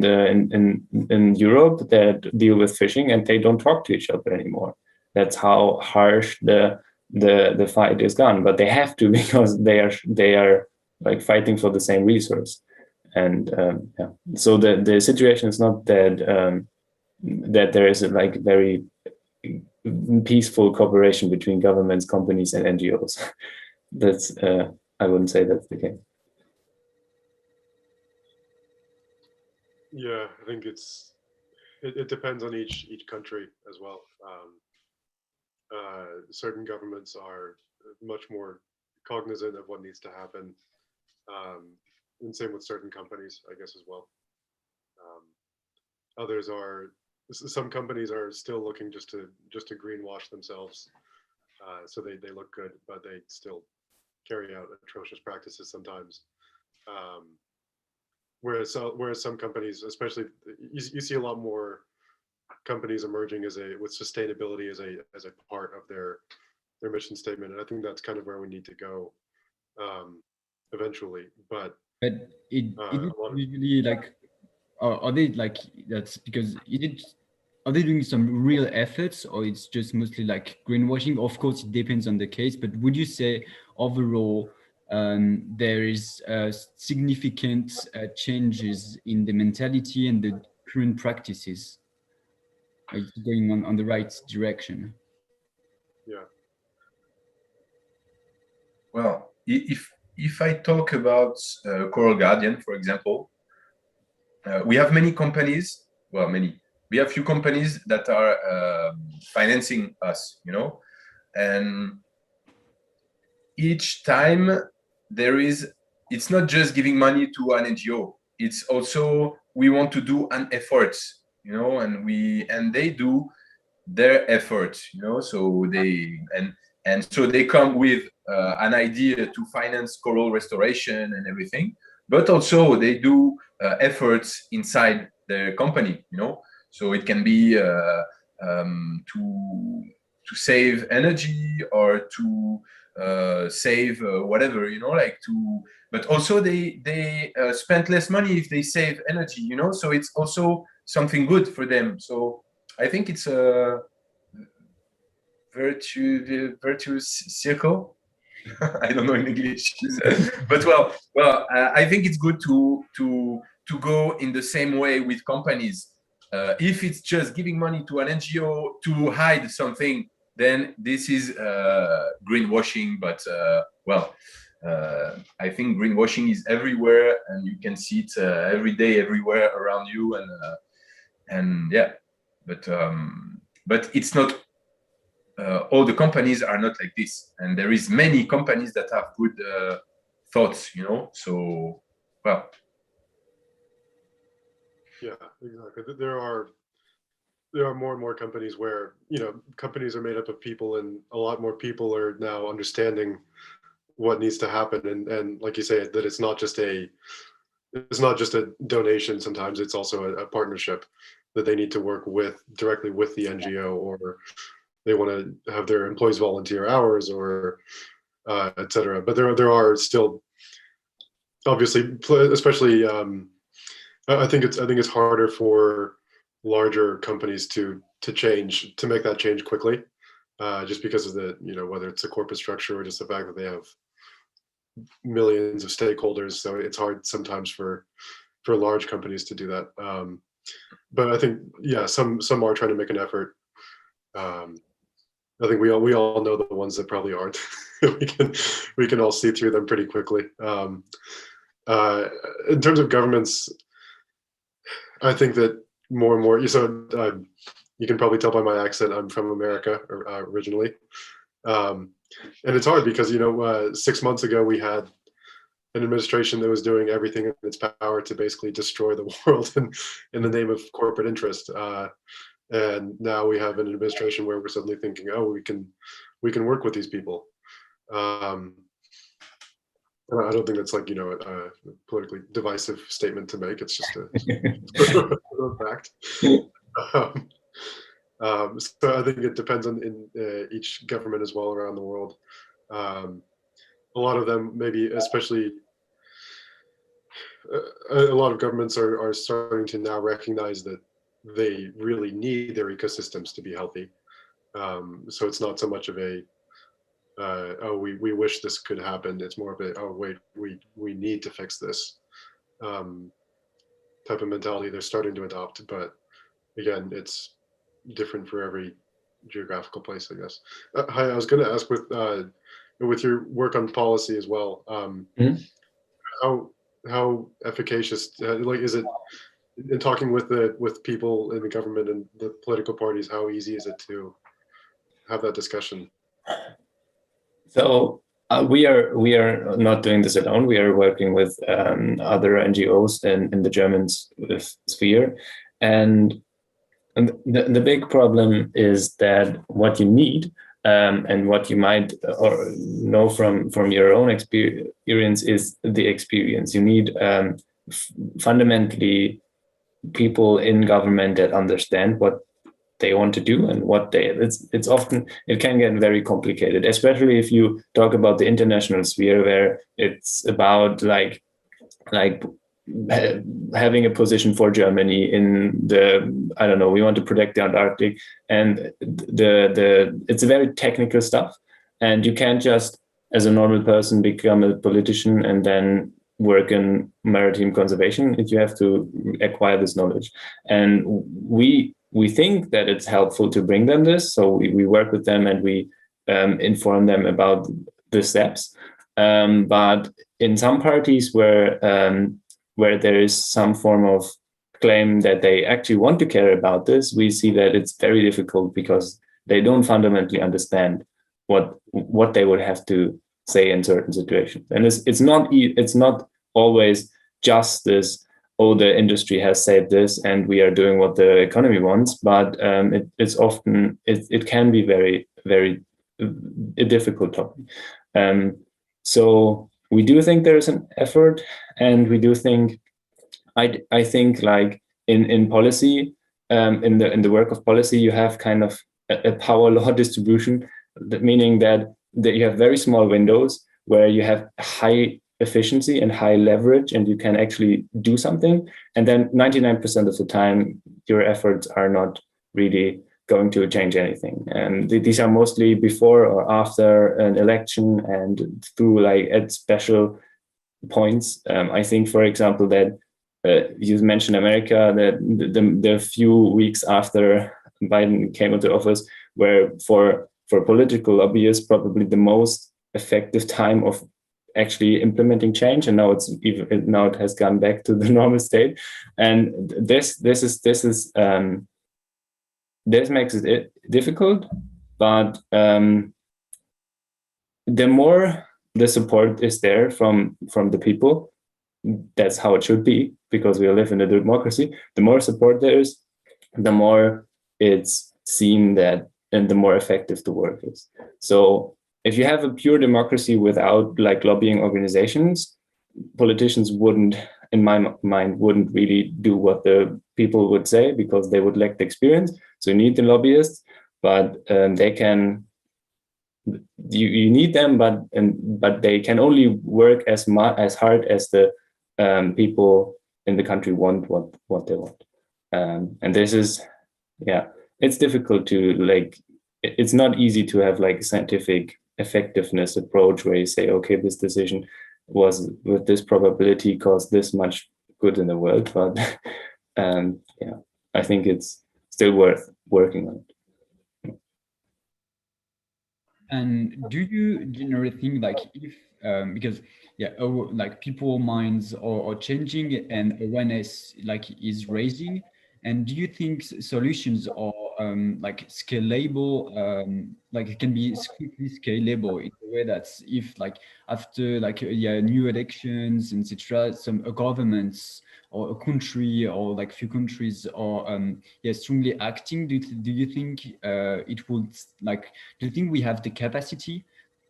Europe that deal with fishing, and they don't talk to each other anymore. That's how harsh the fight is gone. But they have to, because they are like fighting for the same resource. And yeah, so the situation is not that that there is a like very peaceful cooperation between governments, companies, and NGOs. That's I wouldn't say that's the case. Yeah, I think it depends on each country as well. Certain governments are much more cognizant of what needs to happen, and same with certain companies, I guess, as well. Others are, some companies are still looking just to greenwash themselves, so they look good, but they still carry out atrocious practices sometimes. Whereas some companies, especially, you see a lot more companies emerging with sustainability as a part of their mission statement, and I think that's kind of where we need to go eventually. But it usually like, are they like, that's because are they doing some real efforts, or it's just mostly like greenwashing? Of course, it depends on the case, but would you say overall there is significant changes in the mentality and the current practices? It's going on the right direction? Yeah. Well, if I talk about Coral Guardian, for example, we have many companies. Well, many. We have few companies that are financing us, you know, and each time it's not just giving money to an NGO. It's also, we want to do an effort, you know, and they do their effort, you know, so so they come with an idea to finance coral restoration and everything, but also they do efforts inside their company, you know. So it can be to save energy, or to save whatever, you know, like but also they spend less money if they save energy, you know. So it's also something good for them. So I think it's a virtuous circle. I don't know in English, but well, I think it's good to go in the same way with companies. If it's just giving money to an NGO to hide something, then this is greenwashing. But I think greenwashing is everywhere, and you can see it every day, everywhere around you, and yeah. But it's not. All the companies are not like this, and there is many companies that have good thoughts, you know. So, well. Yeah, exactly. There are more and more companies where, you know, companies are made up of people, and a lot more people are now understanding what needs to happen, and like you say, that it's not just a donation. Sometimes it's also a partnership that they need to work directly with the NGO, or they want to have their employees volunteer hours, or etc. But there are still, obviously, especially I think it's harder for larger companies to make that change quickly, just because of the, you know, whether it's a corporate structure or just the fact that they have millions of stakeholders. So it's hard sometimes for large companies to do that. But I think, yeah, some are trying to make an effort. I think we all know the ones that probably aren't. we can all see through them pretty quickly. In terms of governments, I think that more and more. So you can probably tell by my accent, I'm from America originally, and it's hard because, you know, 6 months ago we had an administration that was doing everything in its power to basically destroy the world in the name of corporate interest. And now we have an administration where we're suddenly thinking, oh, we can work with these people. And I don't think that's, like, you know, a politically divisive statement to make. It's just a fact. So I think it depends on each government as well around the world. A lot of them, maybe especially, a lot of governments are starting to now recognize that they really need their ecosystems to be healthy. So it's not so much of a oh, we wish this could happen. It's more of a, oh wait, we need to fix this type of mentality they're starting to adopt. But again, it's different for every geographical place, I guess. Hi, I was going to ask with your work on policy as well. How efficacious, like, is it in talking with people in the government and the political parties? How easy is it to have that discussion? So we are not doing this alone. We are working with other NGOs in the German sphere, and the big problem is that what you need and what you might or know from your own experience is the experience. You need fundamentally people in government that understand what they want to do and what they it's often it can get very complicated, especially if you talk about the international sphere where it's about like having a position for Germany in the, I don't know, we want to protect the Antarctic, and it's a very technical stuff, and you can't just as a normal person become a politician and then work in maritime conservation. You have to acquire this knowledge, and we think that it's helpful to bring them this, so we work with them and we inform them about the steps, but in some parties where there is some form of claim that they actually want to care about this, we see that it's very difficult because they don't fundamentally understand what they would have to say in certain situations. And it's not always just this, oh, the industry has said this and we are doing what the economy wants, but it's often, it can be very, very a difficult topic. So we do think there is an effort, and we do think, I think like in policy, in the work of policy, you have kind of a power law distribution, meaning that you have very small windows where you have high efficiency and high leverage, and you can actually do something. And then 99% of the time, your efforts are not really going to change anything. And these are mostly before or after an election and through like at special points. I think, for example, that you mentioned America, that the few weeks after Biden came into office, where for political lobbyists, probably the most effective time of actually implementing change, and now it has gone back to the normal state. And this makes it difficult, but the more the support is there from the people, that's how it should be, because we live in a democracy. The more support there is, the more it's seen that, and the more effective the work is. So if you have a pure democracy without like lobbying organizations, politicians wouldn't, in my mind, wouldn't really do what the people would say, because they would lack the experience. So you need the lobbyists, but they can, you need them, but they can only work as hard as the people in the country want what they want. And this is, it's difficult to like, it's not easy to have like a scientific effectiveness approach where you say, okay, this decision was with this probability caused this much good in the world. But I think it's still worth working on it. And do you generally think like if because like people minds are changing and awareness like is raising, and do you think solutions are like scalable, like it can be quickly scalable in a way that if like after like new elections etc, some governments or a country or like few countries are strongly acting, do you think it would like, do you think we have the capacity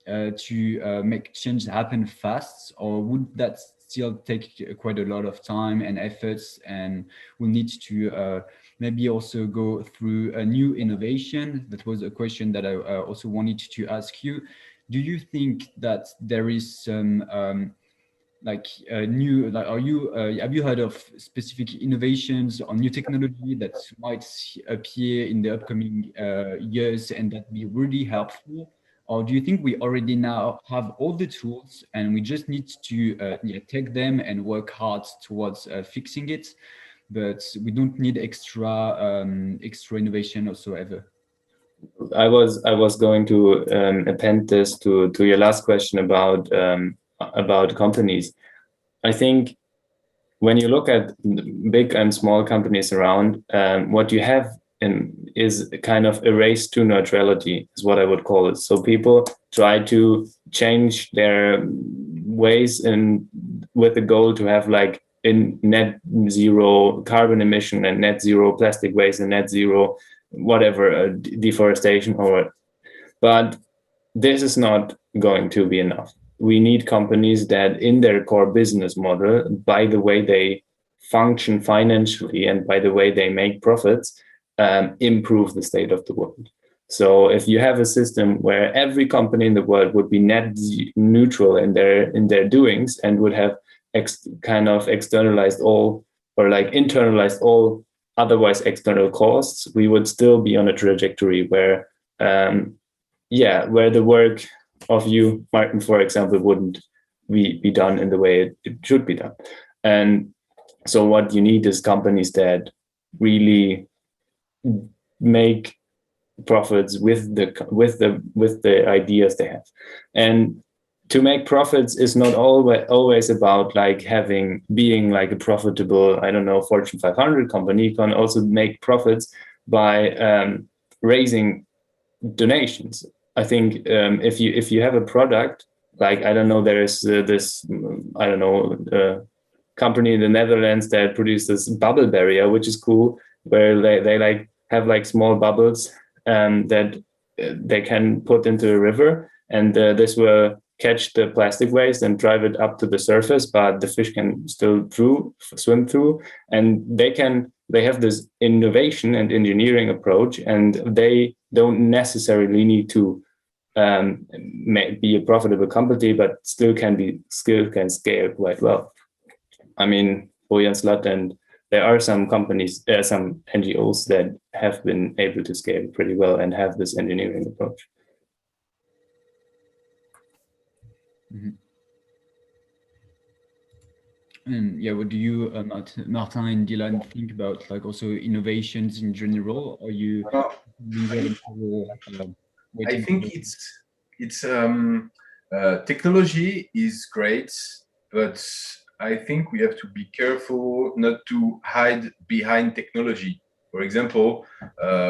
to make change happen fast, or would that still take quite a lot of time and efforts, and we'll need to maybe also go through a new innovation? That was a question that I also wanted to ask you. Do you think that there is some like new, like, are you have you heard of specific innovations or new technology that might appear in the upcoming years and that be really helpful? Or do you think we already now have all the tools and we just need to take them and work hard towards fixing it, but we don't need extra innovation whatsoever? I was going to append this to your last question about companies. I think when you look at big and small companies around, what you have is kind of a race to neutrality, is what I would call it. So people try to change their ways with the goal to have like in net zero carbon emission and net zero plastic waste and net zero whatever deforestation but this is not going to be enough. We need companies that in their core business model, by the way they function financially and by the way they make profits, improve the state of the world. So if you have a system where every company in the world would be net neutral in their doings and would have kind of externalized all, or like internalized all otherwise external costs, we would still be on a trajectory where where the work of you, Martin, for example, wouldn't be done in the way it should be done. And so what you need is companies that really make profits with the ideas they have. And to make profits is not always about like being like a profitable, I don't know, Fortune 500 company. You can also make profits by raising donations. I think if you have a product, like, I don't know, there is this company in the Netherlands that produces bubble barrier, which is cool, where they like have like small bubbles that they can put into a river, and this will catch the plastic waste and drive it up to the surface, but the fish can still swim through. And they have this innovation and engineering approach, and they don't necessarily need to be a profitable company, but still can scale quite well. I mean, Bojan Slat, and there are some companies, some NGOs that have been able to scale pretty well and have this engineering approach. Mm-hmm. And yeah, what do you, Martin and Dylan, think about like also innovations in general? Are you I think it's technology is great, but I think we have to be careful not to hide behind technology. For example,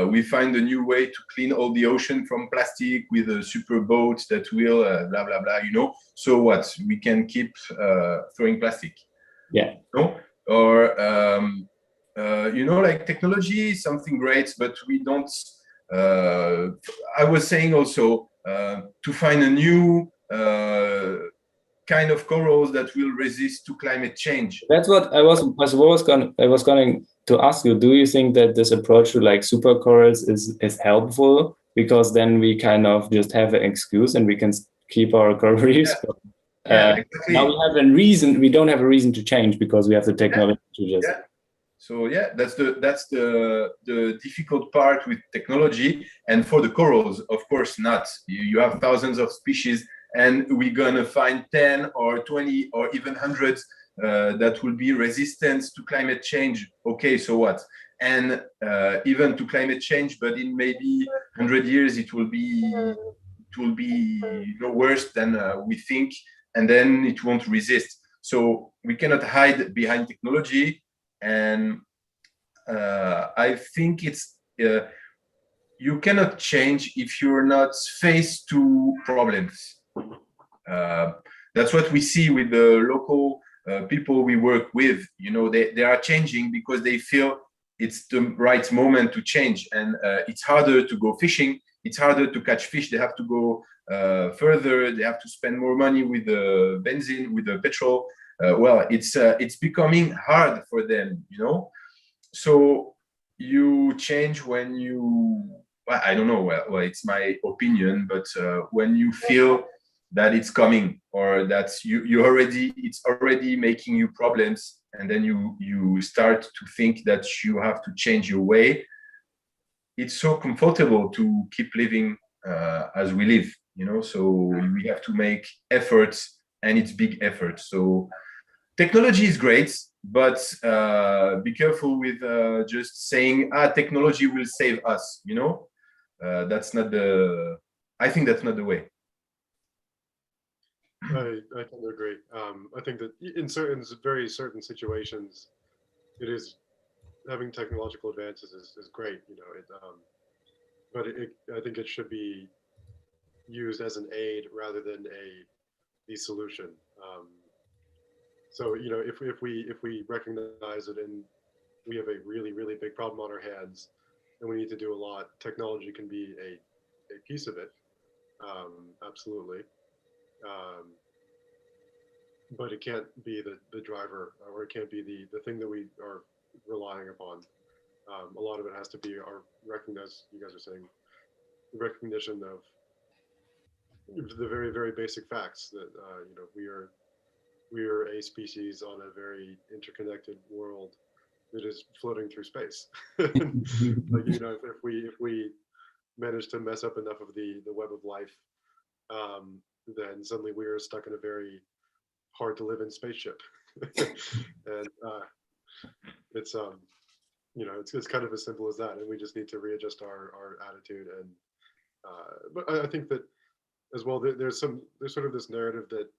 we find a new way to clean all the ocean from plastic with a super boat that will blah blah blah. You know, so what? We can keep throwing plastic. Yeah. No, or you know, like technology is something great, but we don't. I was saying also to find a new kind of corals that will resist to climate change. That's what I was going to ask you. Do you think that this approach to like super corals is helpful, because then we kind of just have an excuse and we can keep our coral reefs? Yeah, exactly. Now we have a reason. We don't have a reason to change because we have the technology to just. Yeah. So yeah, that's the difficult part with technology. And for the corals, of course not. You have thousands of species, and we're gonna find 10 or 20 or even hundreds that will be resistant to climate change. Okay, so what? And even to climate change, but in maybe 100 years, it will be worse than we think, and then it won't resist. So we cannot hide behind technology. And I think it's you cannot change if you're not faced to problems. That's what we see with the local people we work with. You know, they are changing because they feel it's the right moment to change, and it's harder to go fishing. It's harder to catch fish. They have to go further. They have to spend more money with the benzene, with the petrol. Well, it's becoming hard for them, you know. So you change when you, well, I don't know. Well, it's my opinion, but when you feel that it's coming, or that it's already making you problems, and then you start to think that you have to change your way. It's so comfortable to keep living as we live, you know. So we have to make efforts, and it's big efforts. So technology is great, but be careful with just saying, technology will save us, you know. That's not I think that's not the way. I tend to agree. I think that in very certain situations, it is having technological advances is great, you know. But I think it should be used as an aid rather than the solution. So you know, if we recognize it and we have a really big problem on our hands, and we need to do a lot, technology can be a piece of it. Absolutely. But it can't be the driver, or it can't be the thing that we are relying upon. a lot of it has to be our recognize. You guys are saying recognition of the very, very basic facts that we are a species on a very interconnected world that is floating through space. Like, if we manage to mess up enough of the web of life, then suddenly we are stuck in a very hard to live in spaceship. And it's it's kind of as simple as that, and we just need to readjust our attitude. And but I think that as well, there's sort of this narrative that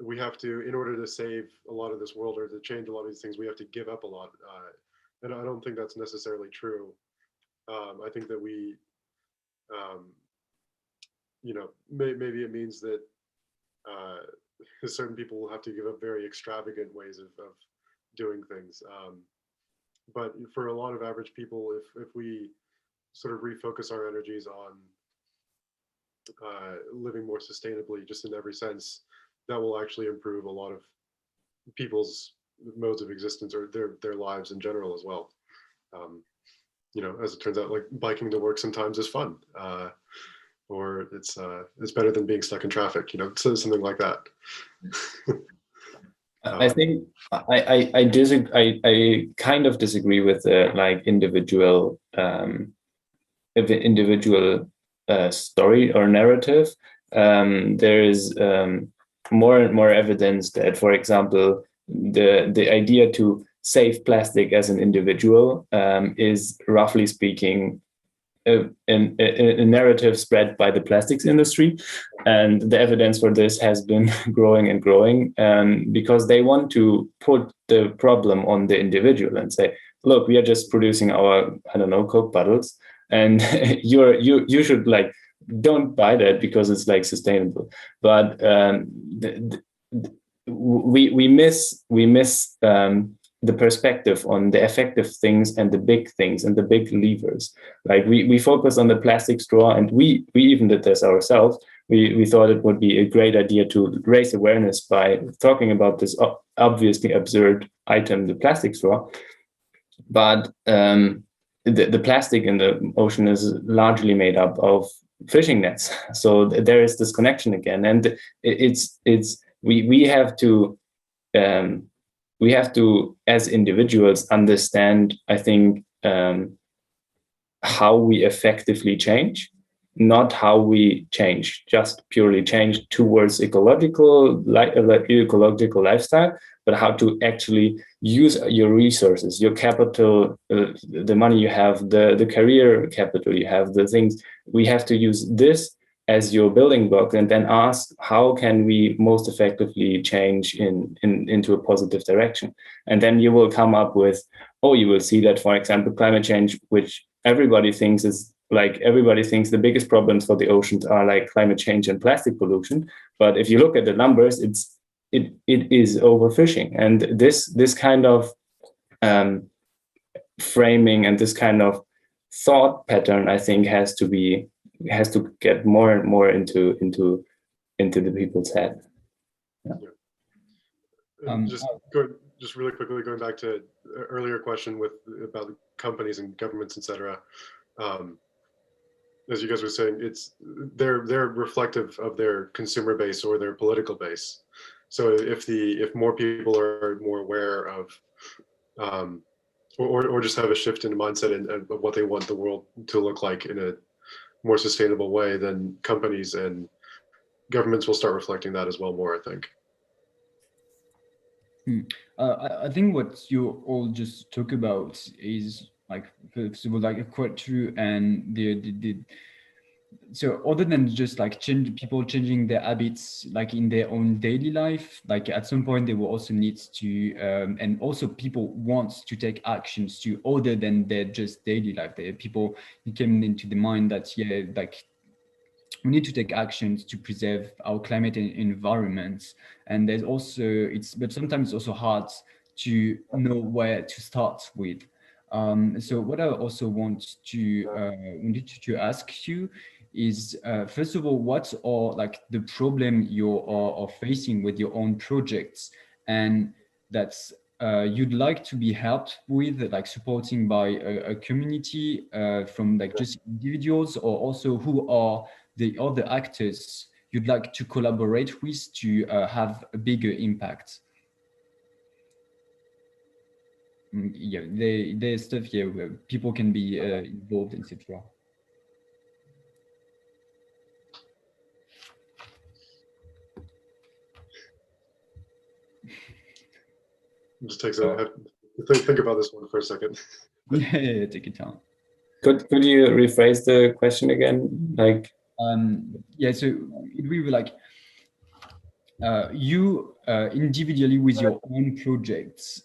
we have to, in order to save a lot of this world or to change a lot of these things, we have to give up a lot. And I don't think that's necessarily true. I think that we, maybe it means that certain people will have to give up very extravagant ways of doing things. But for a lot of average people, if we sort of refocus our energies on living more sustainably, just in every sense, that will actually improve a lot of people's modes of existence or their lives in general as well. As it turns out, like biking to work sometimes is fun, or it's better than being stuck in traffic. So something like that. I think I kind of disagree with the like individual story or narrative. There is more and more evidence that, for example, the idea to save plastic as an individual is, roughly speaking, a narrative spread by the plastics industry, and the evidence for this has been growing and growing, because they want to put the problem on the individual and say, look, we are just producing our, I don't know, Coke bottles, and you should like don't buy that because it's like sustainable. But we miss the perspective on the effective things and the big things and the big levers. Like we focus on the plastic straw, and we even did this ourselves. We thought it would be a great idea to raise awareness by talking about this obviously absurd item, the plastic straw. But the plastic in the ocean is largely made up of fishing nets. So there is this connection again, and we have to as individuals understand, I think, how we effectively change, not how we change, just purely change towards ecological lifestyle, but how to actually use your resources, your capital, the money you have, the career capital you have, the things. We have to use this as your building block, and then ask, how can we most effectively change into a positive direction? And then you will come up with, you will see that, for example, climate change, which everybody thinks the biggest problems for the oceans are like climate change and plastic pollution. But if you look at the numbers, it is overfishing. And this kind of framing and this kind of thought pattern, I think, has to get more and more into the people's head. Yeah. Just really quickly, going back to an earlier question about companies and governments, etc. As you guys were saying, they're reflective of their consumer base or their political base. So if more people are more aware of, or just have a shift in mindset and of what they want the world to look like in a more sustainable way, then companies and governments will start reflecting that as well more, I think. I think what you all just talk about is like quite true, and so other than just like people changing their habits like in their own daily life, like at some point they will also need to and also people want to take actions to other than their just daily life. People came into the mind that we need to take actions to preserve our climate and environment. And there's also but sometimes it's also hard to know where to start with. So what I also want to ask you is, first of all, what are like the problem you are facing with your own projects, and that's you'd like to be helped with, like supporting by a community from like just individuals, or also who are the other actors you'd like to collaborate with to have a bigger impact? Yeah, there's stuff here where people can be involved, etc. It just takes think about this one for a second. Yeah, take your time. Could you rephrase the question again? Like, yeah, so we were like, you individually with your own projects,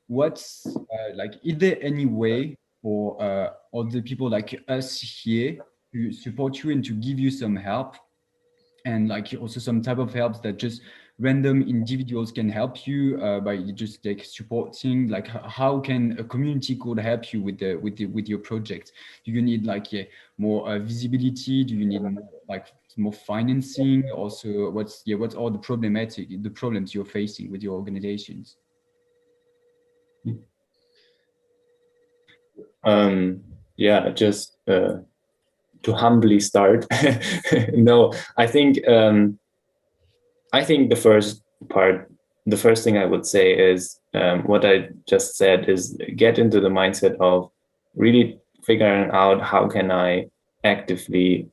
what's like, is there any way for other people like us here to support you and to give you some help, and like also some type of help that just random individuals can help you by just like supporting? Like, how can a community could help you with your project? Do you need like more visibility? Do you need more financing? Also, what's all the problems you're facing with your organizations? Yeah, just to humbly start. No, I think the first thing I would say is what I just said, is get into the mindset of really figuring out how can I effectively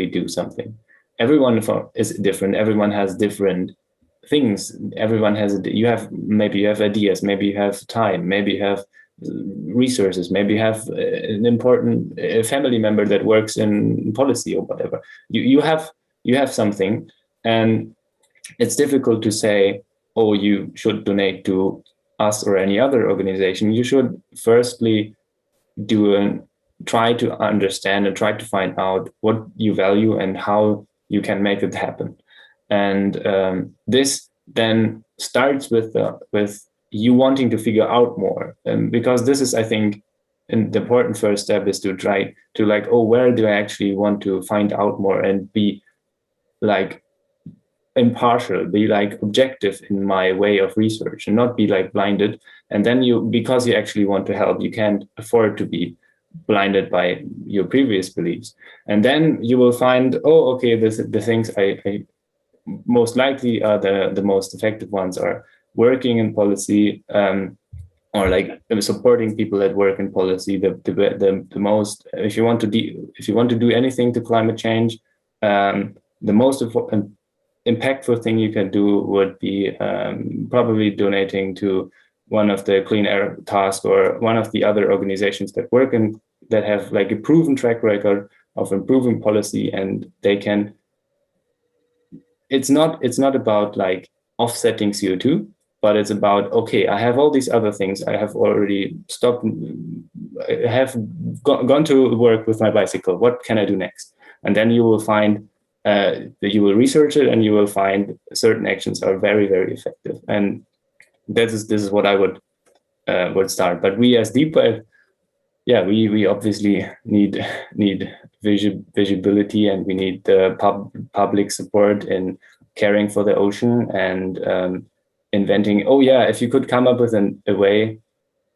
do something. Everyone is different. Everyone has different things. Everyone has, maybe you have ideas, maybe you have time, maybe you have resources, maybe you have an important family member that works in policy or whatever. You have something, and it's difficult to say, oh, you should donate to us or any other organization. You should firstly try to understand and try to find out what you value and how you can make it happen. And this then starts with you wanting to figure out more, because this is, I think, the important first step is to try to like, oh, where do I actually want to find out more, and be like impartial, be like objective in my way of research, and not be like blinded. And then because you actually want to help, you can't afford to be blinded by your previous beliefs. And then you will find, oh, okay, the things I most likely are the most effective ones are working in policy, or like supporting people that work in policy. The most, if you want to do anything to climate change, the most impactful thing you can do would be probably donating to one of the Clean Air Task or one of the other organizations that have like a proven track record of improving policy, and they can. It's not about like offsetting CO2, but it's about, okay, I have all these other things. I have already stopped. I have gone to work with my bicycle. What can I do next? And then you will find that you will research it, and you will find certain actions are very, very effective. And this is what I would start. But we as Deepwave, yeah, we obviously need visibility, and we need the public support in caring for the ocean, and inventing. Oh yeah, if you could come up with a way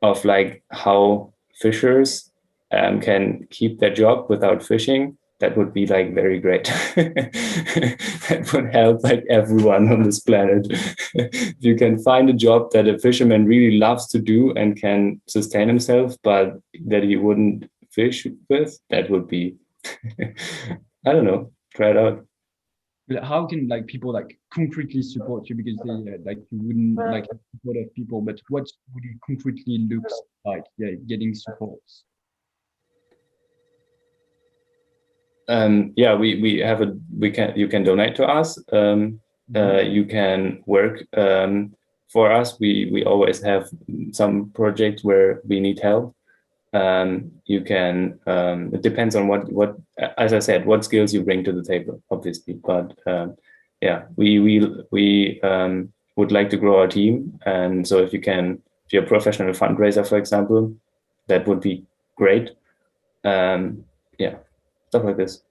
of like how fishers can keep their job without fishing, that would be like very great. That would help like everyone on this planet. If you can find a job that a fisherman really loves to do and can sustain himself, but that he wouldn't fish with, that would be, I don't know, try it out. How can like people like concretely support you? Because they like you wouldn't like support of people, but what would it concretely looks like? Yeah, getting support. Yeah, you can donate to us. You can work for us. We always have some projects where we need help. You can, it depends on what, as I said, what skills you bring to the table, obviously. But yeah, we would like to grow our team. And so if you're a professional fundraiser, for example, that would be great. Yeah, stuff like this.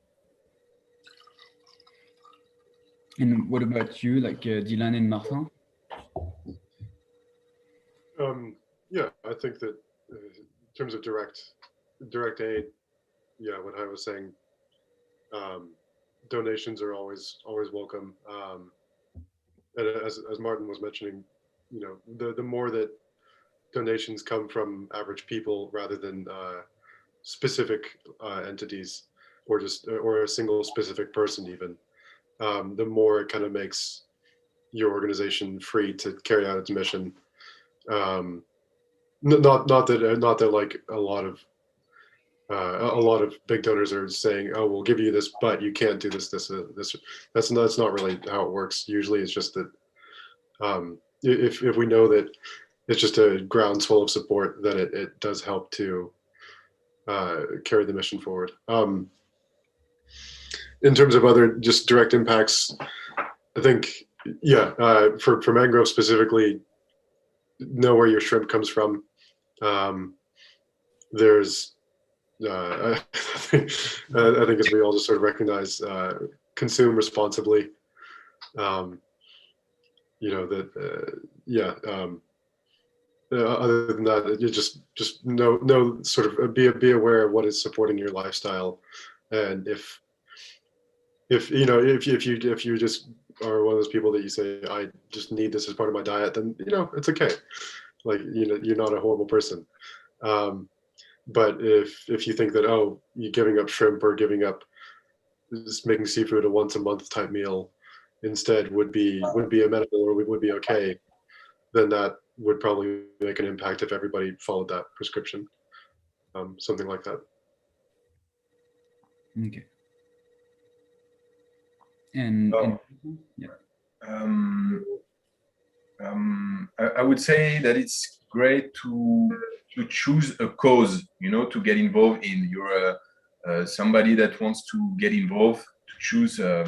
And what about you, like Dylan and Martin? Yeah, I think that in terms of direct aid, yeah, what I was saying, donations are always welcome. And as Martin was mentioning, you know, the more that donations come from average people rather than specific entities or just or a single specific person even, the more it kind of makes your organization free to carry out its mission. Not that like a lot of big donors are saying, oh, we'll give you this, but you can't do this. That's not really how it works. Usually it's just that if we know that it's just a groundswell of support, then it does help to carry the mission forward. In terms of other just direct impacts, I think, yeah, for Mangrove specifically, know where your shrimp comes from. There's, I think as we all just sort of recognize, consume responsibly. You know that, yeah. Other than that, you just know sort of be aware of what is supporting your lifestyle, and if you know if you just are one of those people that you say, I just need this as part of my diet, then you know it's okay. Like, you know, you're not a horrible person. But if you think that, oh, you're giving up shrimp or giving up just making seafood a once a month type meal instead would be amenable or would be okay, then that would probably make an impact if everybody followed that prescription. Something like that. Okay. And yeah. I would say that it's great to choose a cause, you know, to get involved in. You're somebody that wants to get involved, to choose, I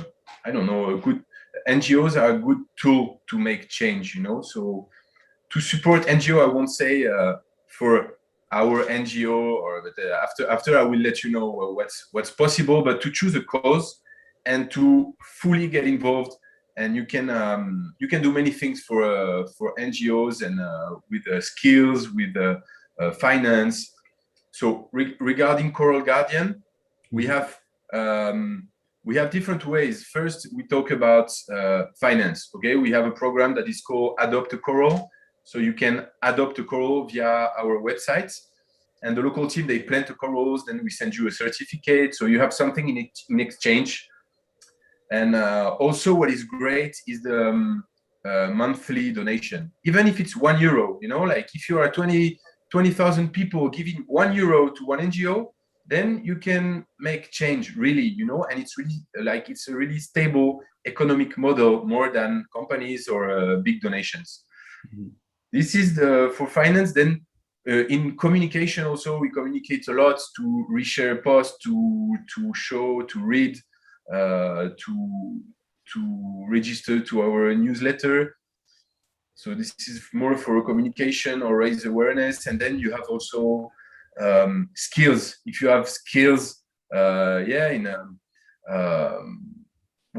don't know, a good NGOs are a good tool to make change, you know. So to support NGO, I won't say for our NGO, or but after I will let you know what's possible. But to choose a cause and to fully get involved, and you can do many things for NGOs and with skills, with finance. So regarding Coral Guardian, we have different ways. First, we talk about finance. Okay, we have a program that is called Adopt a Coral. So you can adopt a coral via our website, and the local team, they plant the corals. Then we send you a certificate, so you have something in exchange. And also, what is great is the monthly donation, even if it's €1. You know, like if you are 20,000 people giving €1 to one NGO, then you can make change, really, you know, and it's really like it's a really stable economic model more than companies or big donations. Mm-hmm. This is for finance. Then in communication also, we communicate a lot to reshare posts, to show, to read, to register to our newsletter. So this is more for communication or raise awareness. And then you have also skills. If you have skills,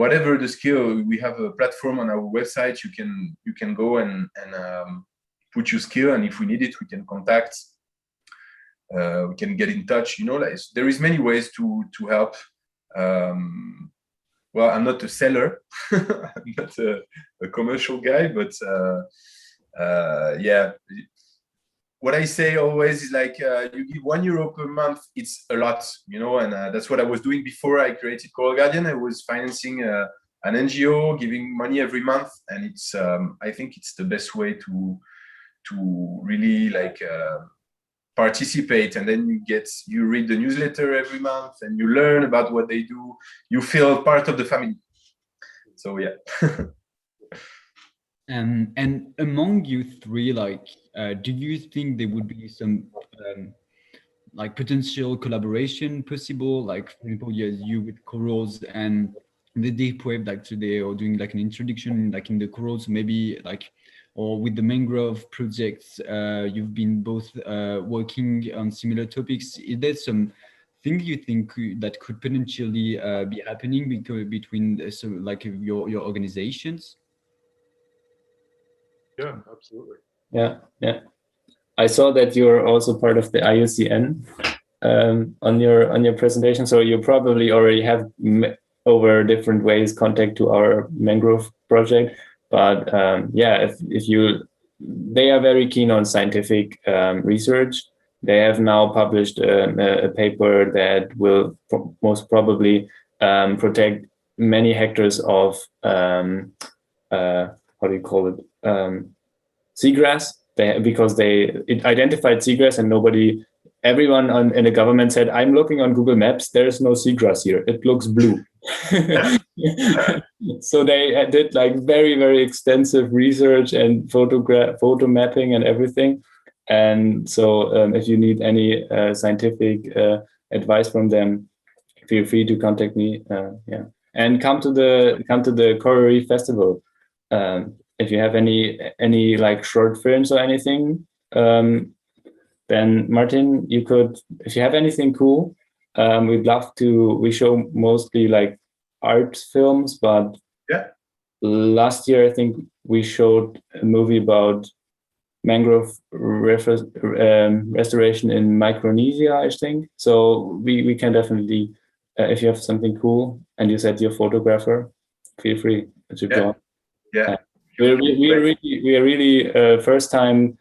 whatever the skill, we have a platform on our website. You can go and put your skill, and if we need it, we can contact. We can get in touch. You know, like, there is many ways to help. Well, I'm not a seller. I'm not a commercial guy, but yeah. What I say always is like, you give €1 per month, it's a lot, you know, and that's what I was doing before I created Coral Guardian. I was financing an NGO, giving money every month, and it's I think it's the best way to really like participate. And then you read the newsletter every month, and you learn about what they do. You feel part of the family. So yeah. And among you three, like, do you think there would be some like potential collaboration possible? Like, for example, yes, you with corals and the Deepwave, like today, or doing like an introduction, like in the corals, maybe like, or with the Mangrove projects, you've been both working on similar topics. Is there some thing you think that could potentially be happening between so like your organizations? Yeah, absolutely. Yeah. I saw that you're also part of the IUCN on your presentation, so you probably already have over different ways contact to our mangrove project. But yeah, if you, they are very keen on scientific research. They have now published a paper that will most probably protect many hectares of how do you call it, seagrass. Because it identified seagrass, and everyone in the government said, "I'm looking on Google Maps. There's no seagrass here. It looks blue." So they did like very, very extensive research and photo mapping and everything. And so if you need any scientific advice from them, feel free to contact me. Yeah, and come to the Coral Reef Festival. If you have any like short films or anything, then Martin, you could, if you have anything cool, we'd love to. We show mostly like art films, but yeah, last year I think we showed a movie about mangrove restoration in Micronesia, I think. So we can definitely, if you have something cool and you said you're a photographer, feel free to go. Yeah. We are really first time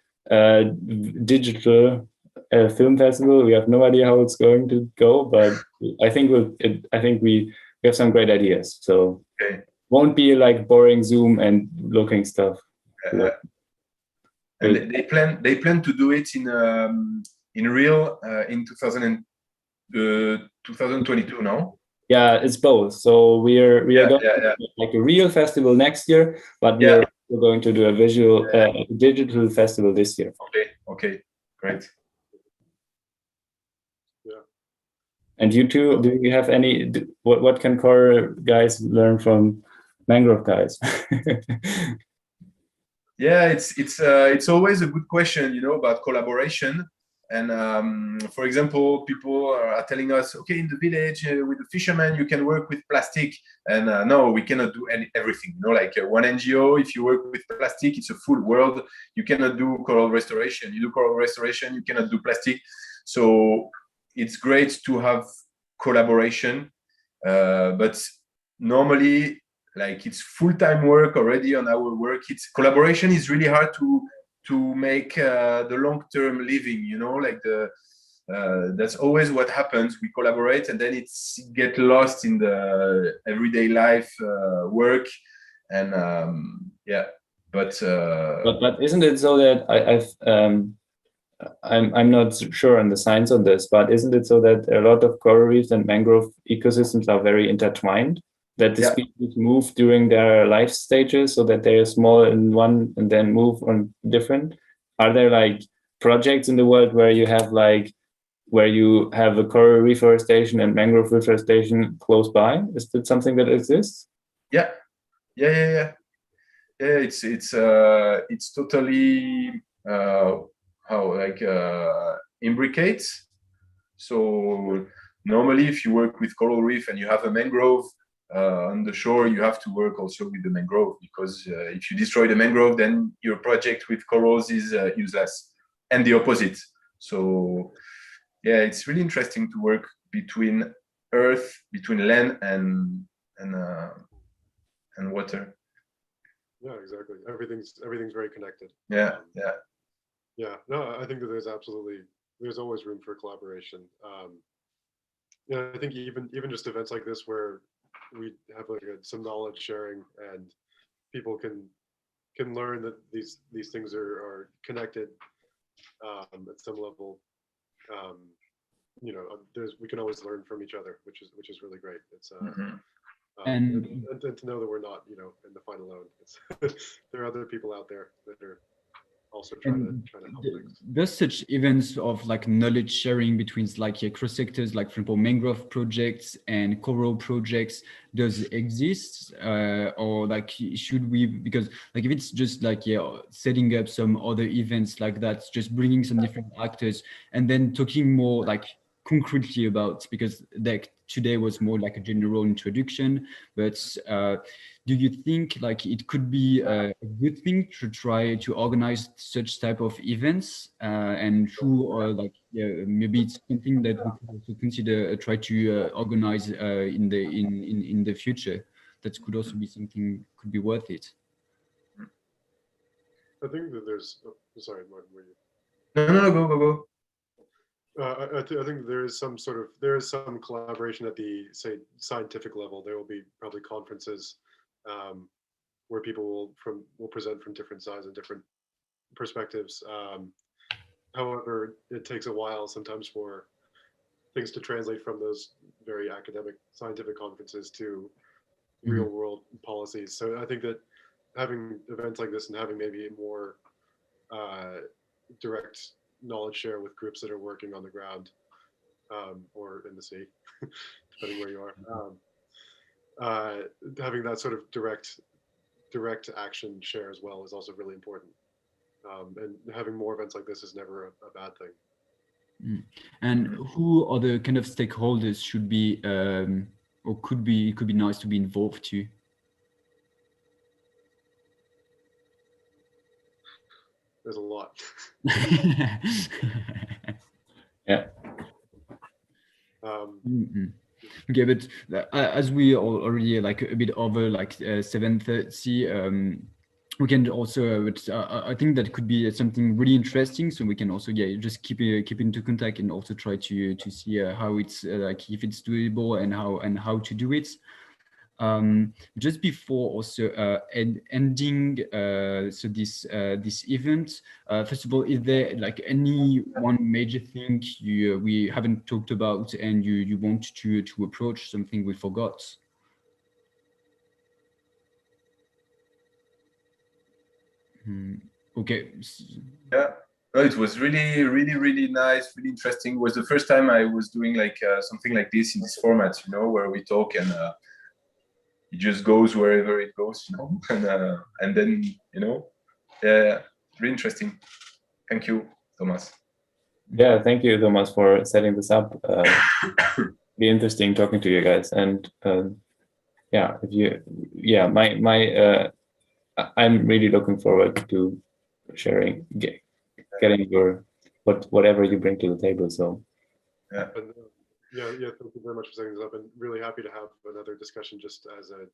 digital film festival. We have no idea how it's going to go, but I think we have some great ideas. So won't be like boring Zoom and looking stuff. And they plan to do it in real in 2022 now. Yeah, it's both. So we are going to do like a real festival next year, but we're going to do a visual digital festival this year. Okay, great. Yeah. And you two, do you have any? What can coral guys learn from mangrove guys? Yeah, it's always a good question, about collaboration. And for example, people are telling us, okay, in the village with the fishermen, you can work with plastic. And no, we cannot do everything. Like one NGO, if you work with plastic, it's a full world. You cannot do coral restoration. You do coral restoration, you cannot do plastic. So it's great to have collaboration. But normally, like it's full-time work already on our work. Collaboration is really hard to make the long-term living, like that's always what happens. We collaborate and then it get lost in the everyday life work. And but isn't it so that I'm not sure on the science on this, but isn't it so that a lot of coral reefs and mangrove ecosystems are very intertwined? That the species move during their life stages, so that they are small in one and then move on different. Are there like projects in the world where you have a coral reforestation and mangrove reforestation close by? Is that something that exists? Yeah. It's totally imbricates. So normally, if you work with coral reef and you have a mangrove on the shore, you have to work also with the mangrove, because if you destroy the mangrove, then your project with corals is useless, and the opposite. So yeah, it's really interesting to work between earth, between land and water. Yeah, exactly. Everything's very connected. Yeah. No, I think that there's always room for collaboration. I think even just events like this where we have some knowledge sharing and people can learn that these things are connected at some level. We can always learn from each other, which is really great. It's and to know that we're not in the fight alone. There are other people out there that are also trying to help things. There's such events of like knowledge sharing between like cross sectors, like for example mangrove projects and coral projects. Does it exist, or like should we? Because like if it's just like setting up some other events like that, just bringing some different actors and then talking more like concretely about, because like today was more like a general introduction, but do you think like it could be a good thing to try to organize such type of events, and who like maybe it's something that we could also consider try to organize in the future? That could also be something could be worth it. I think that there's. Sorry, Martin, were you? No, go. I think there is some collaboration at the, say, scientific level. There will be probably conferences where people will present from different sides and different perspectives. However, it takes a while sometimes for things to translate from those very academic scientific conferences to real world policies. So I think that having events like this and having maybe more direct knowledge share with groups that are working on the ground or in the sea, depending where you are. Having that sort of direct action share as well is also really important. And having more events like this is never a bad thing. And who are the kind of stakeholders should be or could be nice to be involved too? There's a lot. Yeah. Okay, but as we already like a bit over like 7:30, we can also. I think that could be something really interesting. So we can also just keep into contact and also try to see how it's like if it's doable and how to do it. Just before also ending so this event, first of all, is there like any one major thing we haven't talked about and you want to approach, something we forgot? Okay. Yeah. No, it was really nice, really interesting. It was the first time I was doing like something like this in this format, where we talk and it just goes wherever it goes, and then, yeah, really interesting. Thank you, Thomas. Yeah, thank you, Thomas, for setting this up. Be interesting talking to you guys, and yeah, I'm really looking forward to sharing, getting your whatever you bring to the table. So yeah. Thank you very much for setting this up, and really happy to have another discussion just as a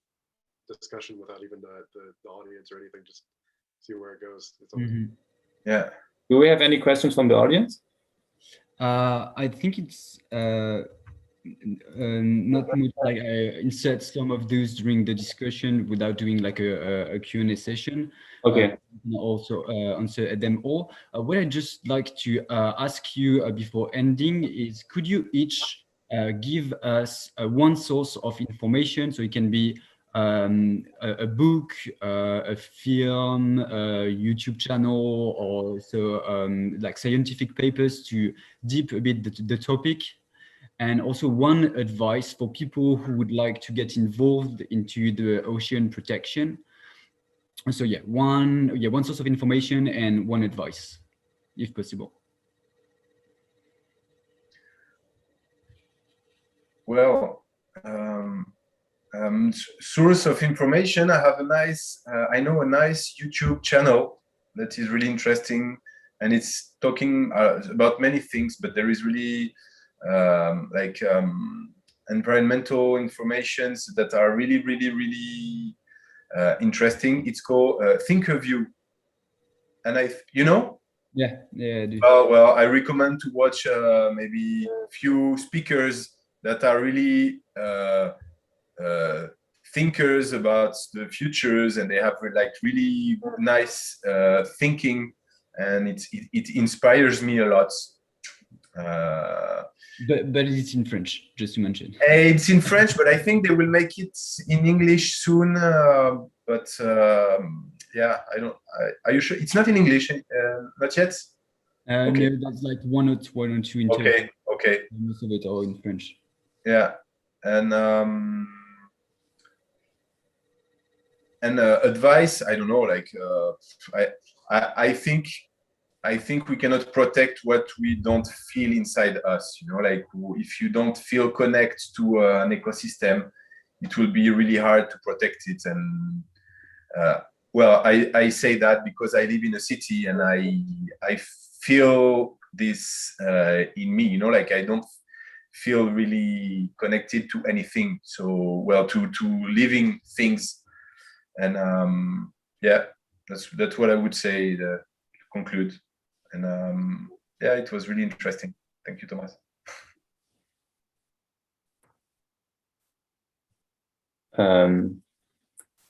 discussion without even the audience or anything, just see where it goes. It's always Yeah. Do we have any questions from the audience? I think it's not much, like I insert some of those during the discussion without doing like a Q&A session. Okay. Also answer them all. What I just like to ask you before ending is, could you each give us one source of information? So it can be a book, a film, a YouTube channel, or so like scientific papers to deep a bit the topic. And also one advice for people who would like to get involved into the ocean protection. So one source of information and one advice, if possible. Well, source of information, I know a nice YouTube channel that is really interesting, and it's talking about many things, but there is really environmental informations that are really interesting. It's called Thinkerview, and Yeah, I do. Well, I recommend to watch maybe few speakers that are really thinkers about the futures, and they have like really nice thinking, and it inspires me a lot. But it's in French, just to mention. It's in French, but I think they will make it in English soon. But yeah, are you sure it's not in English? Not yet. Okay. No, that's like one or two in Okay. Most of it are in French. Yeah, and advice. I don't know. Like I think I think we cannot protect what we don't feel inside us. You know, like if you don't feel connect to an ecosystem, it will be really hard to protect it. And well, I say that because I live in a city and I feel this in me. You know, like I don't feel really connected to anything. So well, to living things, and yeah, that's what I would say to conclude. And yeah, it was really interesting. Thank you, Thomas.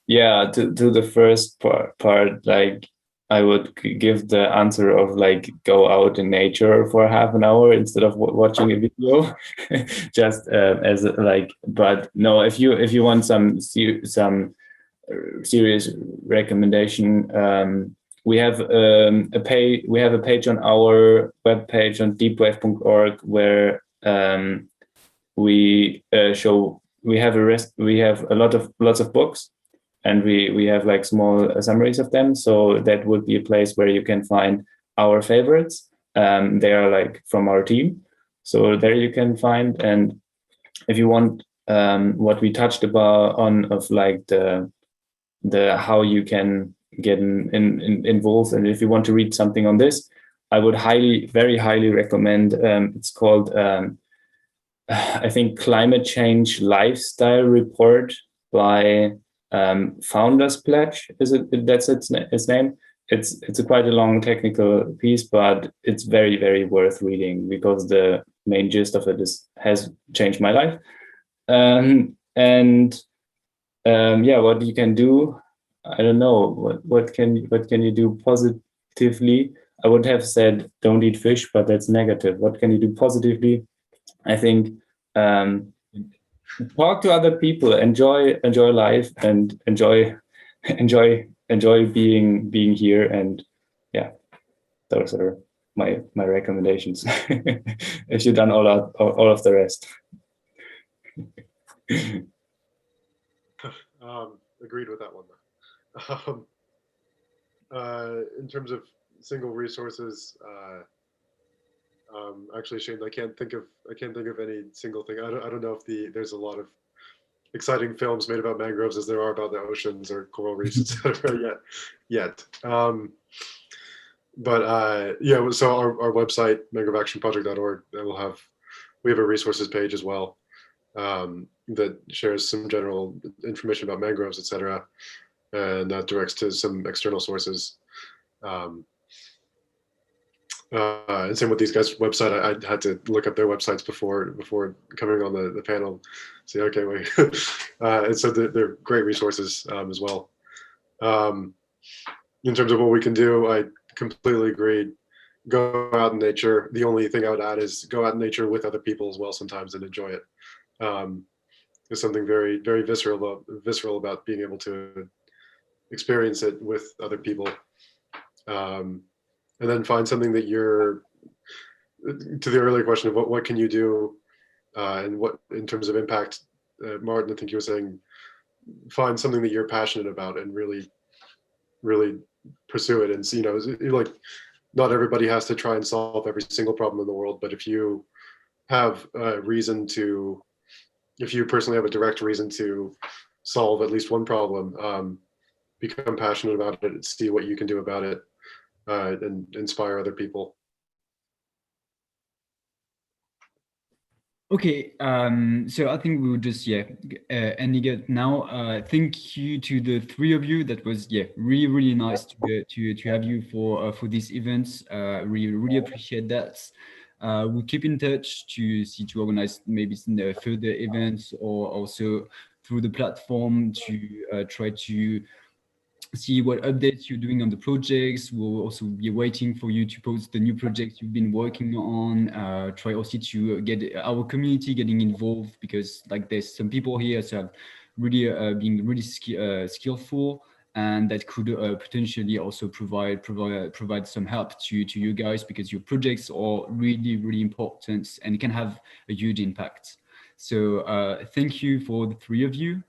Yeah, to the first part, like I would give the answer of like go out in nature for half an hour instead of watching a video, just as like. But no, if you want some serious recommendation, we have a page on our webpage on deepwave.org where we show we have lots of books, and we have like small summaries of them. So that would be a place where you can find our favorites. They are like from our team, so there you can find. And if you want what we touched about on of like the how you can get involved, and if you want to read something on this, I would very highly recommend. It's called I think Climate Change Lifestyle Report by Founders Pledge. Is it? That's its name. It's a quite a long technical piece, but it's very, very worth reading because the main gist of it has changed my life. Yeah, what you can do, I don't know. What can you do positively? I would have said don't eat fish, but that's negative. What can you do positively? I think talk to other people, enjoy life, and enjoy being here. And yeah, those are my recommendations. If you've done all of the rest. Agreed with that one. In terms of single resources, actually, Shane, I can't think of any single thing. I don't know if there's a lot of exciting films made about mangroves as there are about the oceans or coral reefs, etc. yet. But yeah, so our website, mangroveactionproject.org, we have a resources page as well that shares some general information about mangroves, etc., and that directs to some external sources. And same with these guys' website. I had to look up their websites before coming on the panel. Say, okay, wait. And so they're great resources as well. In terms of what we can do, I completely agree. Go out in nature. The only thing I would add is go out in nature with other people as well sometimes and enjoy it. There's something very, very visceral about being able to experience it with other people. And then find something that you're, to the earlier question of what can you do and what in terms of impact, Martin, I think you were saying, find something that you're passionate about and really, really pursue it. And see, like not everybody has to try and solve every single problem in the world, but if you have a reason to, if you personally have a direct reason to solve at least one problem, become passionate about it and see what you can do about it. And inspire other people. Okay, so I think we will just ending it now. Thank you to the three of you. That was really nice to have you for this event. Really appreciate that. We'll keep in touch to organize maybe some further events or also through the platform to try to see what updates you're doing on the projects. We'll also be waiting for you to post the new projects you've been working on. Try also to get our community getting involved, because like there's some people here so have really being really skillful, and that could potentially also provide some help to you guys, because your projects are really important and can have a huge impact. So thank you for the three of you.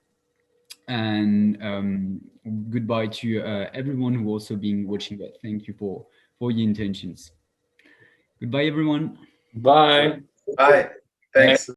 And goodbye to everyone who also been watching that. Thank you for for your intentions. Goodbye, everyone. Bye. Bye. Thanks.